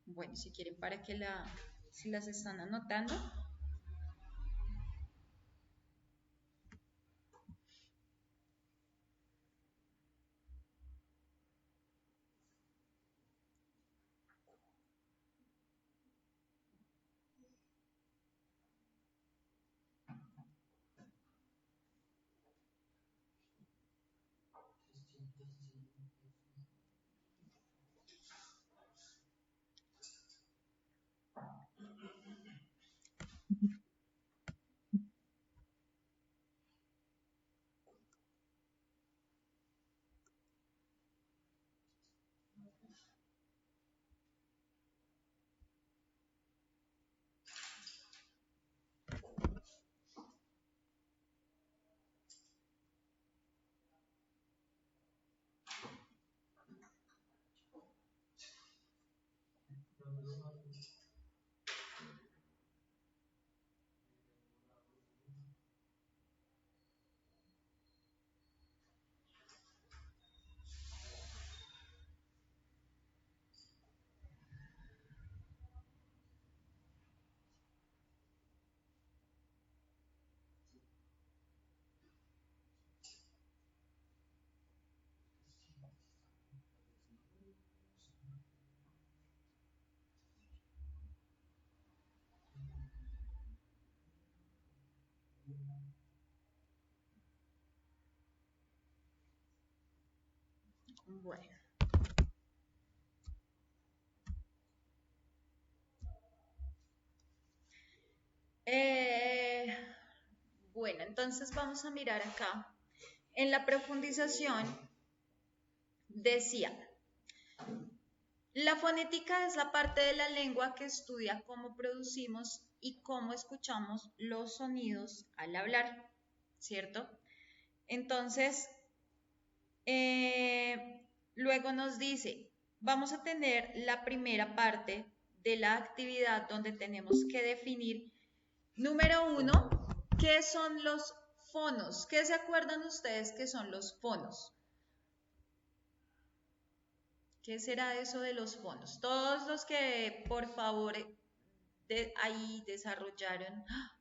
Bueno, si quieren para que si las están anotando. Bueno. Bueno, entonces vamos a mirar acá. En la profundización decía, la fonética es la parte de la lengua que estudia cómo producimos y cómo escuchamos los sonidos al hablar, ¿cierto? Entonces, luego nos dice, vamos a tener la primera parte de la actividad donde tenemos que definir, número 1, ¿qué son los fonos? ¿Qué se acuerdan ustedes que son los fonos? ¿Qué será eso de los fonos? Todos los que, por favor, ahí desarrollaron. ¡Ah!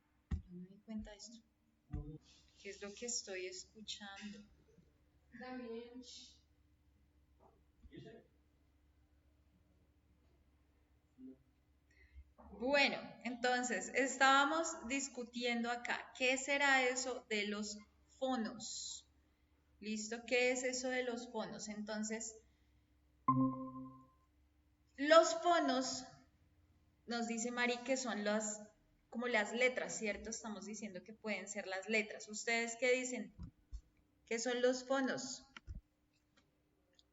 No me di cuenta de esto. ¿Qué es lo que estoy escuchando? Bueno, entonces, estábamos discutiendo acá. ¿Qué será eso de los fonos? ¿Listo? ¿Qué es eso de los fonos? Entonces, los fonos, nos dice Mari que son como las letras, ¿cierto? Estamos diciendo que pueden ser las letras. ¿Ustedes qué dicen? ¿Qué son los fonos?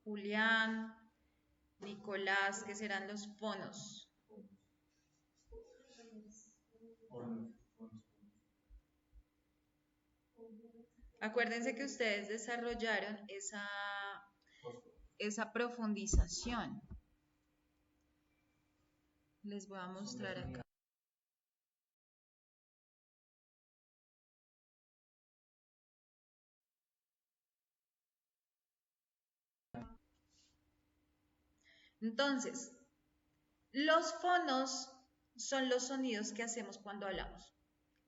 Julián, Nicolás, ¿qué serán los fonos? Acuérdense que ustedes desarrollaron esa profundización. Les voy a mostrar acá. Entonces, los fonos son los sonidos que hacemos cuando hablamos.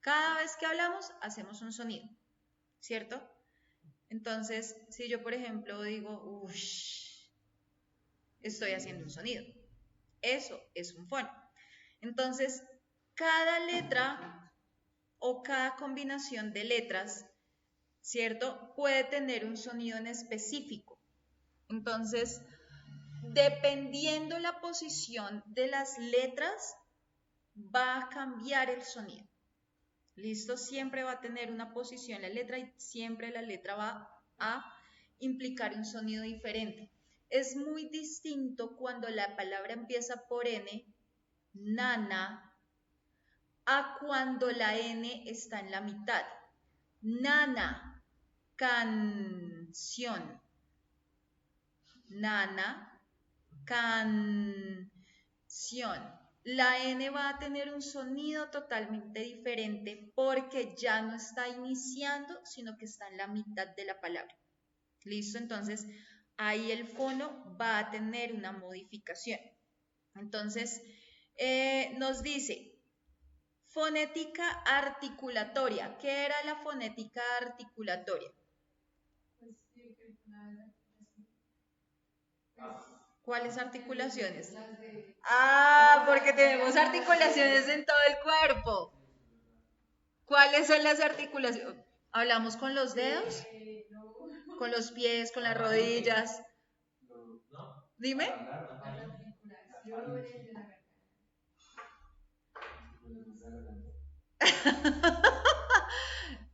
Cada vez que hablamos, hacemos un sonido, ¿cierto? Entonces, si yo, por ejemplo, digo, ush, estoy haciendo un sonido. Eso es un fono. Entonces, cada letra o cada combinación de letras, ¿cierto? Puede tener un sonido en específico. Entonces, dependiendo la posición de las letras, va a cambiar el sonido. ¿Listo? Siempre va a tener una posición la letra y siempre la letra va a implicar un sonido diferente. Es muy distinto cuando la palabra empieza por N, nana, a cuando la N está en la mitad. Nana, canción. Nana, canción. La N va a tener un sonido totalmente diferente porque ya no está iniciando, sino que está en la mitad de la palabra. ¿Listo? Entonces, ahí el fono va a tener una modificación. Entonces, nos dice, fonética articulatoria. ¿Qué era la fonética articulatoria? Pues sí, que ¿Cuáles articulaciones? las de... Porque tenemos articulaciones en todo el cuerpo. ¿Cuáles son las articulaciones? ¿Hablamos con los dedos? no, ¿Con los pies? ¿Con las rodillas? Dime. las articulaciones de la garganta.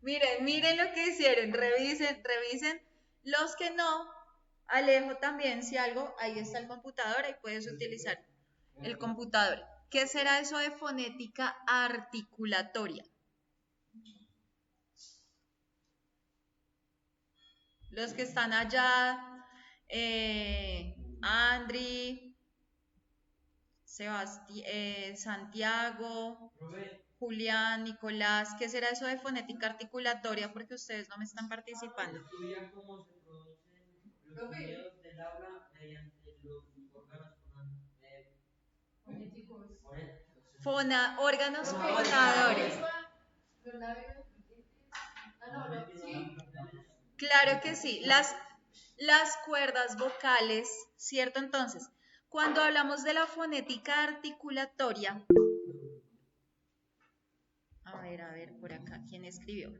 Miren lo que hicieron, revisen. Los que no, Alejo también, si algo, ahí está el computador, ahí puedes utilizar el computador. ¿Qué será eso de fonética articulatoria? Los que están allá, Andri, Santiago, Julián, Nicolás, ¿qué será eso de fonética articulatoria? Porque ustedes no me están participando. Estudia cómo se producen los sonidos del habla mediante los órganos Fonéticos. Órganos fonadores. Los labios, sí. Claro que sí, las cuerdas vocales, ¿cierto? Entonces, cuando hablamos de la fonética articulatoria, a ver, por acá, ¿quién escribió?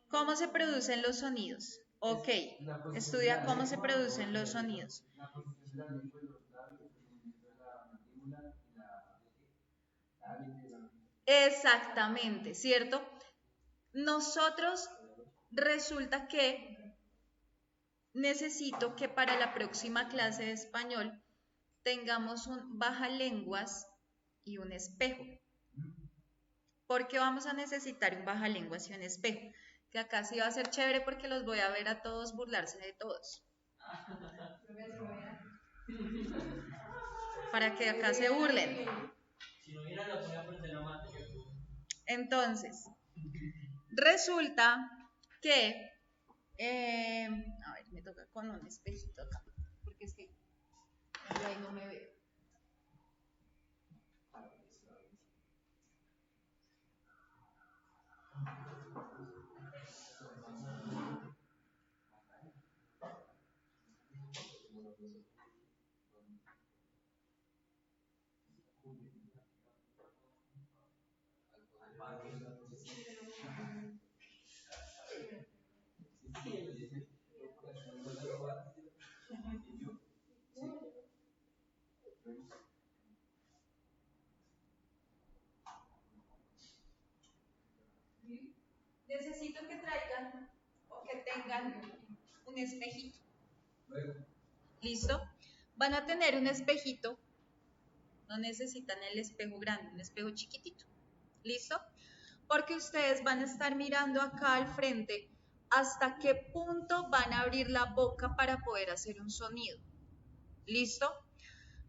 ¿Cómo se producen los sonidos? Ok, estudia cómo se producen los sonidos. La posición de la lengua y los labios, el movimiento de la mandíbula y la Exactamente, ¿cierto? Nosotros resulta que necesito que para la próxima clase de español tengamos un bajalenguas y un espejo. ¿Por qué vamos a necesitar un bajalenguas y un espejo? Que acá sí va a ser chévere porque los voy a ver a todos burlarse de todos. Para que acá se burlen. Entonces, resulta que, a ver, me toca con un espejito acá, porque es que yo ahí no me veo. Necesito que traigan o que tengan un espejito. ¿Listo? Van a tener un espejito. No necesitan el espejo grande, un espejo chiquitito. ¿Listo? Porque ustedes van a estar mirando acá al frente hasta qué punto van a abrir la boca para poder hacer un sonido. ¿Listo?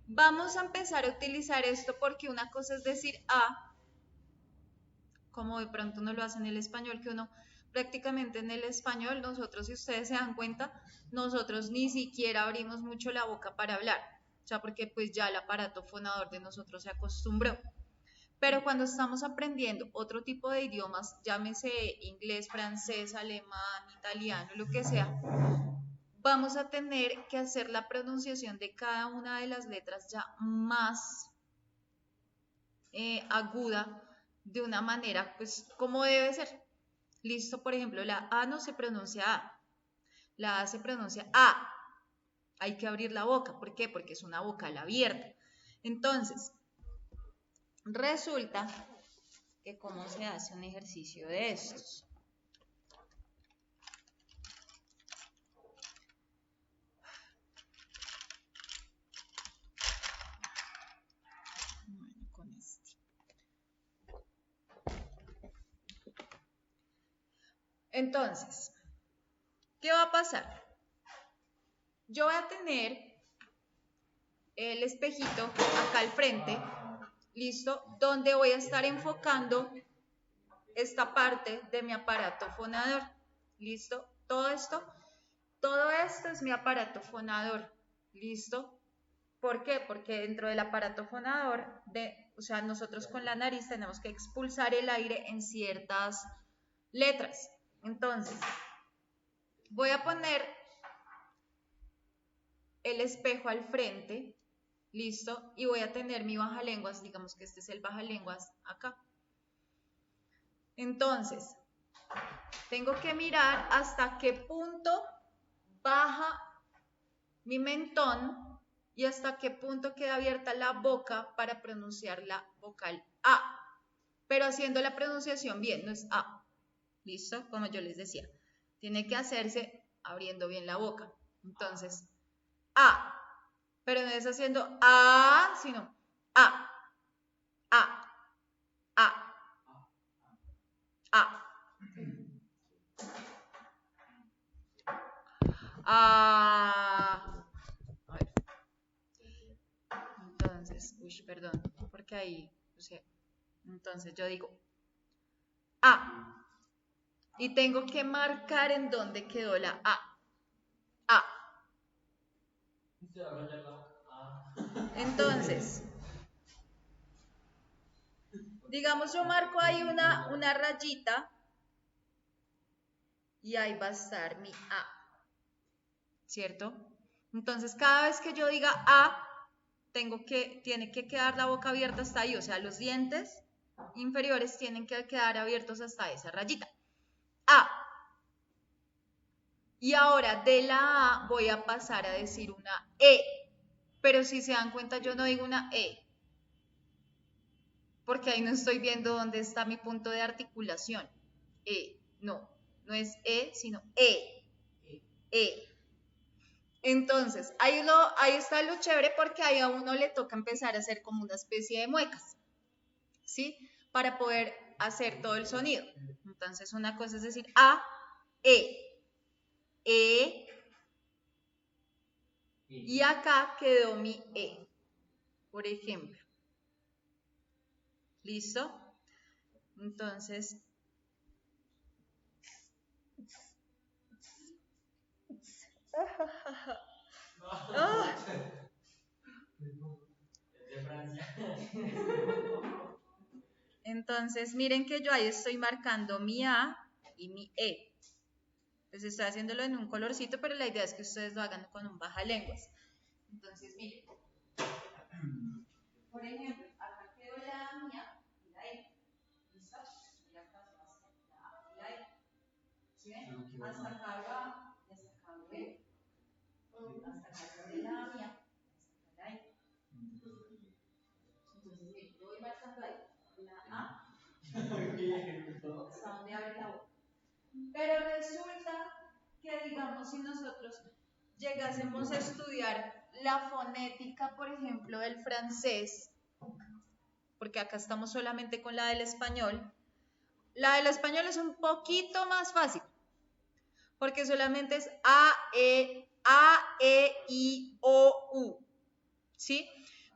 Vamos a empezar a utilizar esto porque una cosa es decir A, como de pronto no lo hace en el español, que uno prácticamente en el español, nosotros, si ustedes se dan cuenta, nosotros ni siquiera abrimos mucho la boca para hablar, o sea, porque pues ya el aparato fonador de nosotros se acostumbró. Pero cuando estamos aprendiendo otro tipo de idiomas, llámese inglés, francés, alemán, italiano, lo que sea, vamos a tener que hacer la pronunciación de cada una de las letras ya más aguda, de una manera, pues, como debe ser. Listo, por ejemplo, la A no se pronuncia A, la A se pronuncia A. Hay que abrir la boca, ¿por qué? Porque es una vocal abierta. Entonces, resulta que cómo se hace un ejercicio de estos. Bueno, con este. Entonces, ¿qué va a pasar? Yo voy a tener el espejito acá al frente, ¿listo? Donde voy a estar enfocando esta parte de mi aparato fonador, ¿listo? Todo esto es mi aparato fonador, ¿listo? ¿Por qué? Porque dentro del aparato fonador, o sea, nosotros con la nariz tenemos que expulsar el aire en ciertas letras. Entonces, voy a poner el espejo al frente, ¿listo? Y voy a tener mi bajalenguas, digamos que este es el bajalenguas acá. Entonces, tengo que mirar hasta qué punto baja mi mentón y hasta qué punto queda abierta la boca para pronunciar la vocal A, pero haciendo la pronunciación bien, no es A, ¿listo? Como yo les decía, tiene que hacerse abriendo bien la boca. Entonces, A, pero no es haciendo A, sino A, A, A, A. A ver. Entonces, perdón, porque ahí, o sea, entonces yo digo A y tengo que marcar en dónde quedó la A. A. Entonces, digamos yo marco ahí una rayita y ahí va a estar mi A, ¿cierto? Entonces, cada vez que yo diga A, tiene que quedar la boca abierta hasta ahí, o sea, los dientes inferiores tienen que quedar abiertos hasta esa rayita. A. Y ahora de la A voy a pasar a decir una E, pero si se dan cuenta yo no digo una E, porque ahí no estoy viendo dónde está mi punto de articulación. No es E, sino E. E. Entonces, ahí está lo chévere porque ahí a uno le toca empezar a hacer como una especie de muecas, ¿sí? Para poder hacer todo el sonido. Entonces, una cosa es decir A, E, E, y acá quedó mi E, por ejemplo. ¿Listo? Entonces, entonces miren que yo ahí estoy marcando mi A y mi E. Pues estoy haciéndolo en un colorcito, pero la idea es que ustedes lo hagan con un bajalenguas. Entonces, miren. Por ejemplo, acá quedó la A mía y la E. ¿Listo? Y acá se va a hacer la A y la E. ¿Sí ven? Hasta acá va y hasta acá va E. Hasta acá quedó la A mía y hasta acá la E. Entonces, miren, yo voy marcando ahí la A hasta donde abre la boca. Pero resulta que, digamos, si nosotros llegásemos a estudiar la fonética, por ejemplo, del francés, porque acá estamos solamente con la del español es un poquito más fácil, porque solamente es A, E, I, O, U, ¿sí?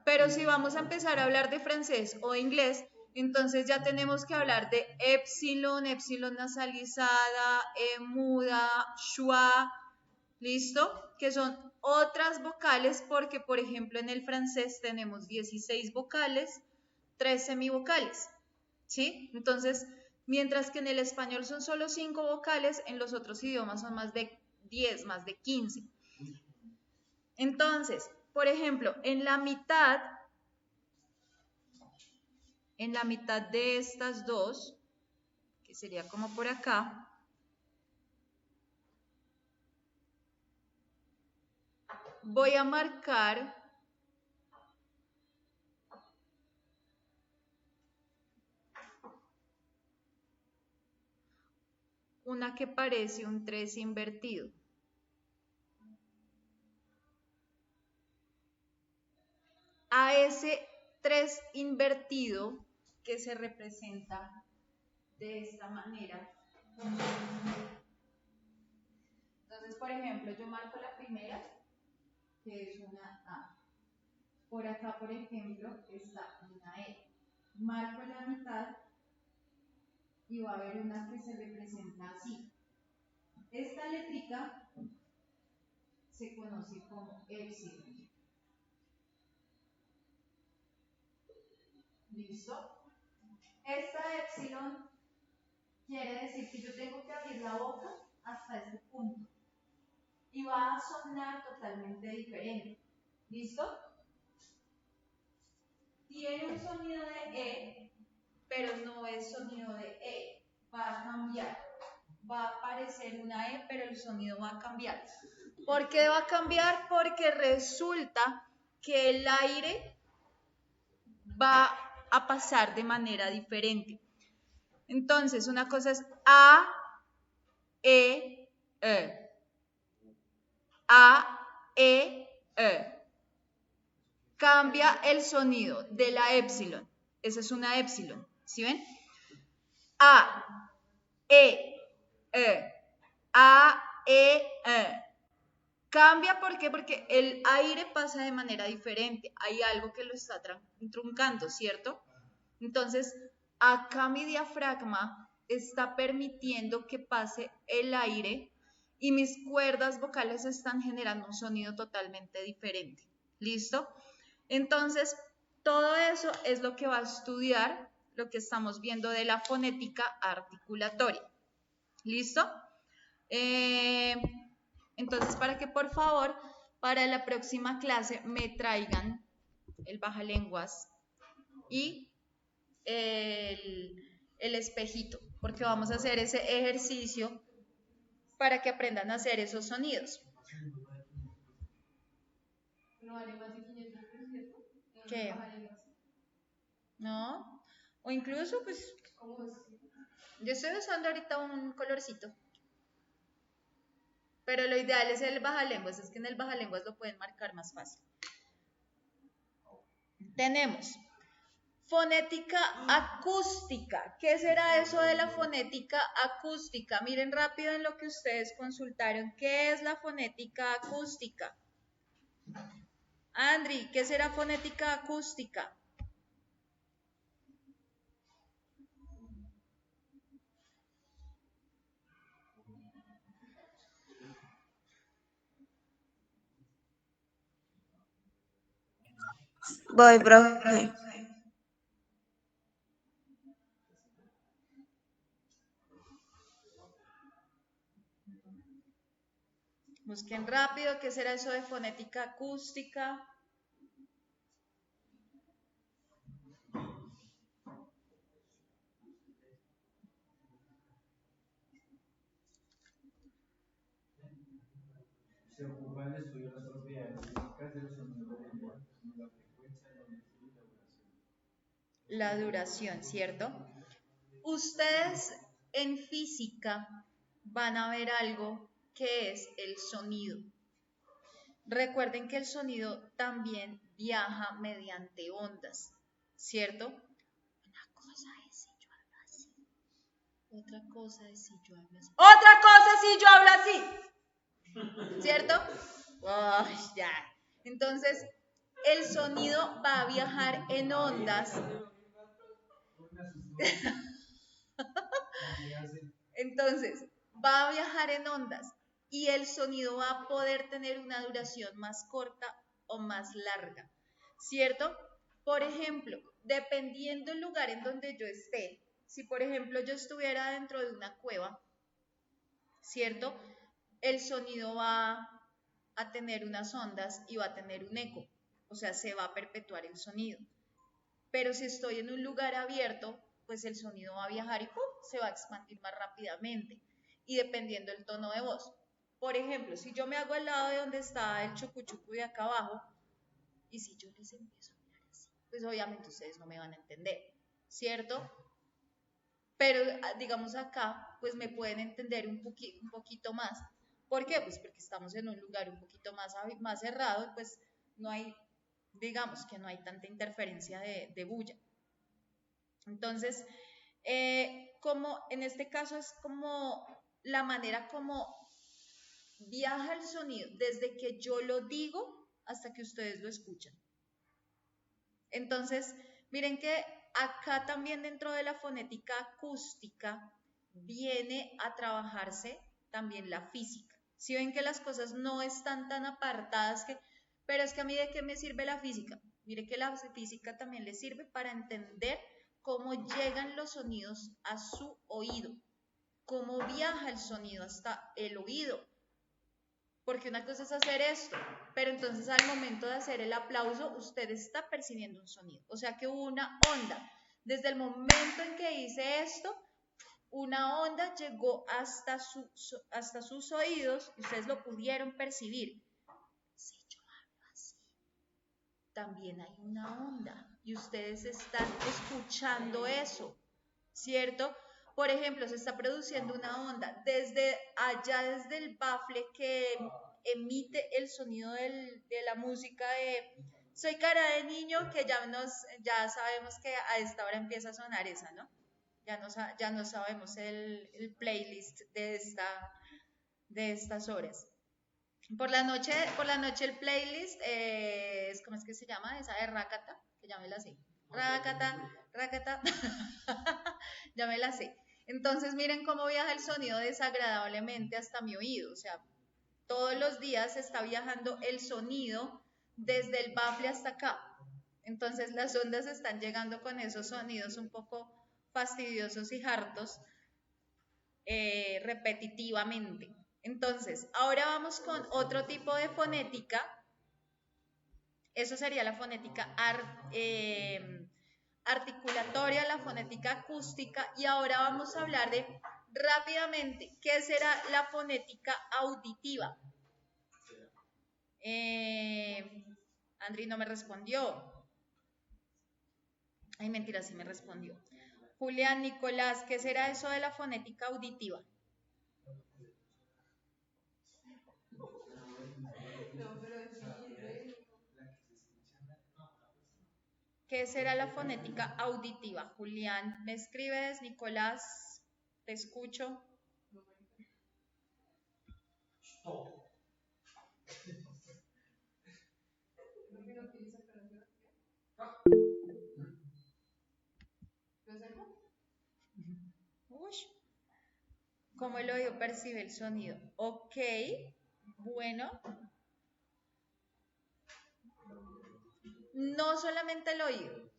Pero si vamos a empezar a hablar de francés o de inglés, Entonces ya tenemos que hablar de épsilon, épsilon nasalizada, E muda, schwa, ¿listo? Que son otras vocales porque, por ejemplo, en el francés tenemos 16 vocales, 3 semivocales, ¿sí? Entonces, mientras que en el español son solo 5 vocales, en los otros idiomas son más de 10, más de 15. Entonces, por ejemplo, en la mitad de estas dos, que sería como por acá, voy a marcar una que parece un 3 invertido. A ese 3 invertido que se representa de esta manera. Entonces, por ejemplo, yo marco la primera, que es una A. Por acá, por ejemplo, está una E. Marco la mitad y va a haber una que se representa así. Esta letrica se conoce como épsilon. ¿Listo? Esta épsilon quiere decir que yo tengo que abrir la boca hasta este punto. Y va a sonar totalmente diferente. ¿Listo? Tiene un sonido de E, pero no es sonido de E. Va a cambiar. Va a aparecer una E, pero el sonido va a cambiar. ¿Por qué va a cambiar? Porque resulta que el aire va a pasar de manera diferente. Entonces, una cosa es A, E, E. A, E, E. Cambia el sonido de la épsilon. Esa es una épsilon. ¿Sí ven? A, E, E. A, E, E. Cambia, ¿por qué? Porque el aire pasa de manera diferente. Hay algo que lo está truncando, ¿cierto? Entonces, acá mi diafragma está permitiendo que pase el aire y mis cuerdas vocales están generando un sonido totalmente diferente. ¿Listo? Entonces, todo eso es lo que va a estudiar lo que estamos viendo de la fonética articulatoria. ¿Listo? Entonces, para que por favor, para la próxima clase me traigan el bajalenguas y el espejito, porque vamos a hacer ese ejercicio para que aprendan a hacer esos sonidos. No vale más de 500 pesos, ¿cierto? ¿Qué? ¿No? O incluso, pues, ¿Cómo es? yo estoy usando ahorita un colorcito. Pero lo ideal es el bajalenguas, es que en el bajalenguas lo pueden marcar más fácil. Tenemos fonética acústica. ¿Qué será eso de la fonética acústica? Miren rápido en lo que ustedes consultaron. ¿Qué es la fonética acústica? Andri, ¿qué será fonética acústica? Voy, profe. Busquen rápido, ¿qué será eso de fonética acústica? Se ocupa el estudio de las propiedades físicas del sonido del lenguaje, como la frecuencia, la longitud y la duración. La duración, ¿cierto? Ustedes en física van a ver algo que es el sonido. Recuerden que el sonido también viaja mediante ondas, ¿cierto? Una cosa es si yo hablo así. Otra cosa es si yo hablo así. Otra cosa es si yo hablo así. ¿Cierto? Ay, ya. Entonces, el sonido va a viajar en ondas Entonces, va a viajar en ondas y el sonido va a poder tener una duración más corta o más larga, ¿cierto? Por ejemplo, dependiendo del lugar en donde yo esté, si por ejemplo yo estuviera dentro de una cueva, ¿cierto? El sonido va a tener unas ondas y va a tener un eco, o sea, se va a perpetuar el sonido. Pero si estoy en un lugar abierto, pues el sonido va a viajar y ¡pum! Se va a expandir más rápidamente. Y dependiendo del tono de voz. Por ejemplo, si yo me hago al lado de donde está el chucuchucu de acá abajo, y si yo les empiezo a hablar así, pues obviamente ustedes no me van a entender, ¿cierto? Pero digamos acá, pues me pueden entender un poquito más. ¿Por qué? Pues porque estamos en un lugar un poquito más cerrado, pues no hay, digamos que no hay tanta interferencia de bulla. Entonces, como en este caso es como la manera como viaja el sonido desde que yo lo digo hasta que ustedes lo escuchan. Entonces, miren que acá también dentro de la fonética acústica viene a trabajarse también la física. Si ven que las cosas no están tan apartadas pero es que a mí de qué me sirve la física. Mire que la física también le sirve para entender cómo llegan los sonidos a su oído, cómo viaja el sonido hasta el oído. Porque una cosa es hacer esto, pero entonces al momento de hacer el aplauso, usted está percibiendo un sonido. O sea que hubo una onda. Desde el momento en que hice esto, una onda llegó hasta sus oídos y ustedes lo pudieron percibir. Si yo hablo así, también hay una onda y ustedes están escuchando eso, ¿cierto? Por ejemplo, se está produciendo una onda desde allá, desde el bafle que emite el sonido de la música de Soy cara de niño, que ya sabemos que a esta hora empieza a sonar esa, ¿no? Ya no sabemos el playlist de estas horas. Por la noche el playlist es, ¿cómo es que se llama? Esa de Rakata, que ya me la sé. Rakata, ya me la sé. Entonces miren cómo viaja el sonido desagradablemente hasta mi oído. O sea, todos los días está viajando el sonido desde el bafle hasta acá. Entonces las ondas están llegando con esos sonidos un poco fastidiosos y hartos repetitivamente. Entonces, ahora vamos con otro tipo de fonética. Eso sería la fonética articulatoria, la fonética acústica. Y ahora vamos a hablar de, rápidamente, ¿qué será la fonética auditiva? Andri no me respondió. Ay, mentira, sí me respondió. Julián, Nicolás, ¿qué será eso de la fonética auditiva? ¿Qué será la fonética auditiva? Julián, ¿me escribes? Nicolás, te escucho. ¿Cómo el oído percibe el sonido? Ok, bueno. No solamente el oído.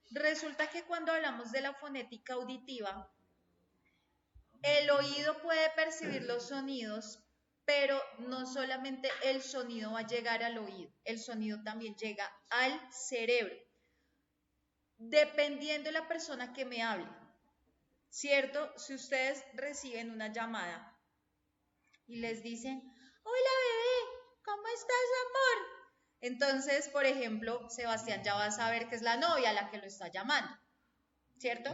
Resulta que cuando hablamos de la fonética auditiva, el oído puede percibir los sonidos, pero no solamente el sonido va a llegar al oído, el sonido también llega al cerebro, dependiendo de la persona que me hable, ¿cierto? Si ustedes reciben una llamada y les dicen, hola bebé, ¿cómo estás, amor? Entonces, por ejemplo, Sebastián ya va a saber que es la novia la que lo está llamando, ¿cierto?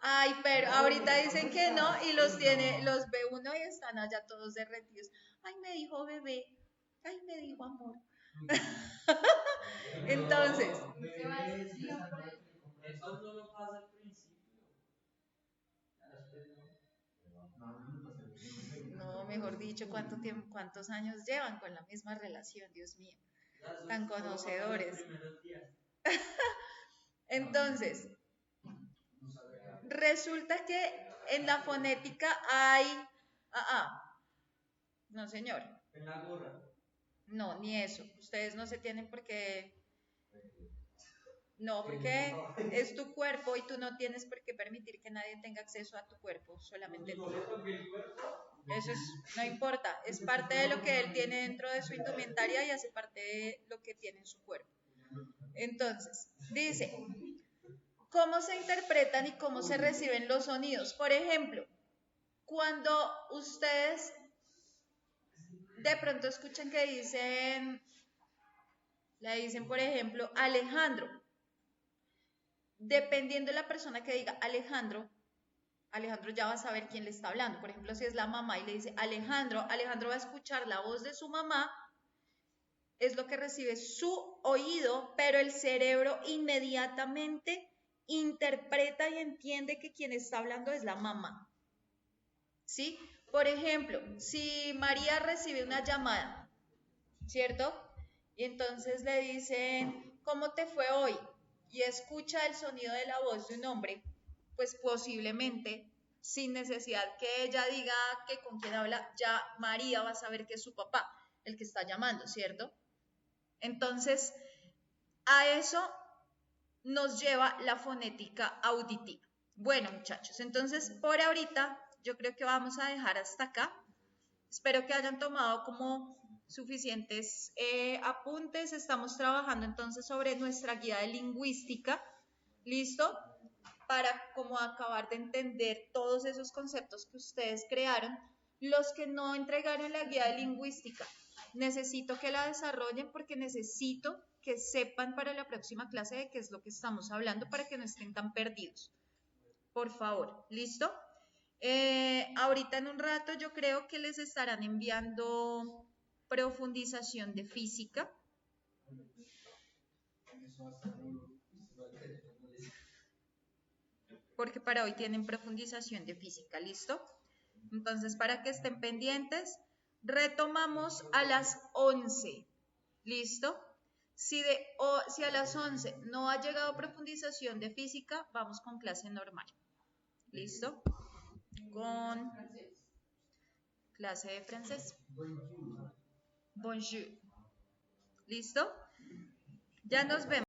Ay, pero ahorita dicen que no y los ve uno y están allá todos derretidos. Ay, me dijo bebé. Ay, me dijo amor. Entonces, Eso solo pasa al principio. Ya después no. No, mejor dicho, ¿cuántos años llevan con la misma relación? Dios mío, Ya eso tan solo pasa los conocedores. primeros días. Entonces, resulta que en la fonética hay... no señor, En la gorra. no, ni eso. Ustedes no se tienen por qué... No, porque es tu cuerpo y tú no tienes por qué permitir que nadie tenga acceso a tu cuerpo, solamente tú. Eso no importa, es parte de lo que él tiene dentro de su indumentaria y hace parte de lo que tiene en su cuerpo. Entonces, dice, ¿cómo se interpretan y cómo se reciben los sonidos? Por ejemplo, cuando ustedes de pronto escuchan que le dicen, por ejemplo, Alejandro. Dependiendo de la persona que diga Alejandro ya va a saber quién le está hablando. Por ejemplo, si es la mamá y le dice Alejandro va a escuchar la voz de su mamá, es lo que recibe su oído, pero el cerebro inmediatamente interpreta y entiende que quien está hablando es la mamá. ¿Sí? Por ejemplo, si María recibe una llamada, ¿cierto? Y entonces le dicen, ¿cómo te fue hoy? Y escucha el sonido de la voz de un hombre, pues posiblemente, sin necesidad que ella diga que con quién habla, ya María va a saber que es su papá el que está llamando, ¿cierto? Entonces, a eso nos lleva la fonética auditiva. Bueno, muchachos, entonces por ahorita yo creo que vamos a dejar hasta acá. Espero que hayan tomado como suficientes apuntes. Estamos trabajando entonces sobre nuestra guía de lingüística. ¿Listo? Para como acabar de entender todos esos conceptos que ustedes crearon. Los que no entregaron la guía de lingüística, necesito que la desarrollen porque necesito que sepan para la próxima clase de qué es lo que estamos hablando para que no estén tan perdidos. Por favor, ¿listo? Ahorita en un rato yo creo que les estarán enviando profundización de física. Porque para hoy tienen profundización de física, ¿listo? Entonces, para que estén pendientes, retomamos a las 11, ¿listo? Si a las 11 no ha llegado profundización de física, vamos con clase normal, ¿listo? Con clase de francés. Bonjour. ¿Listo? Ya nos vemos.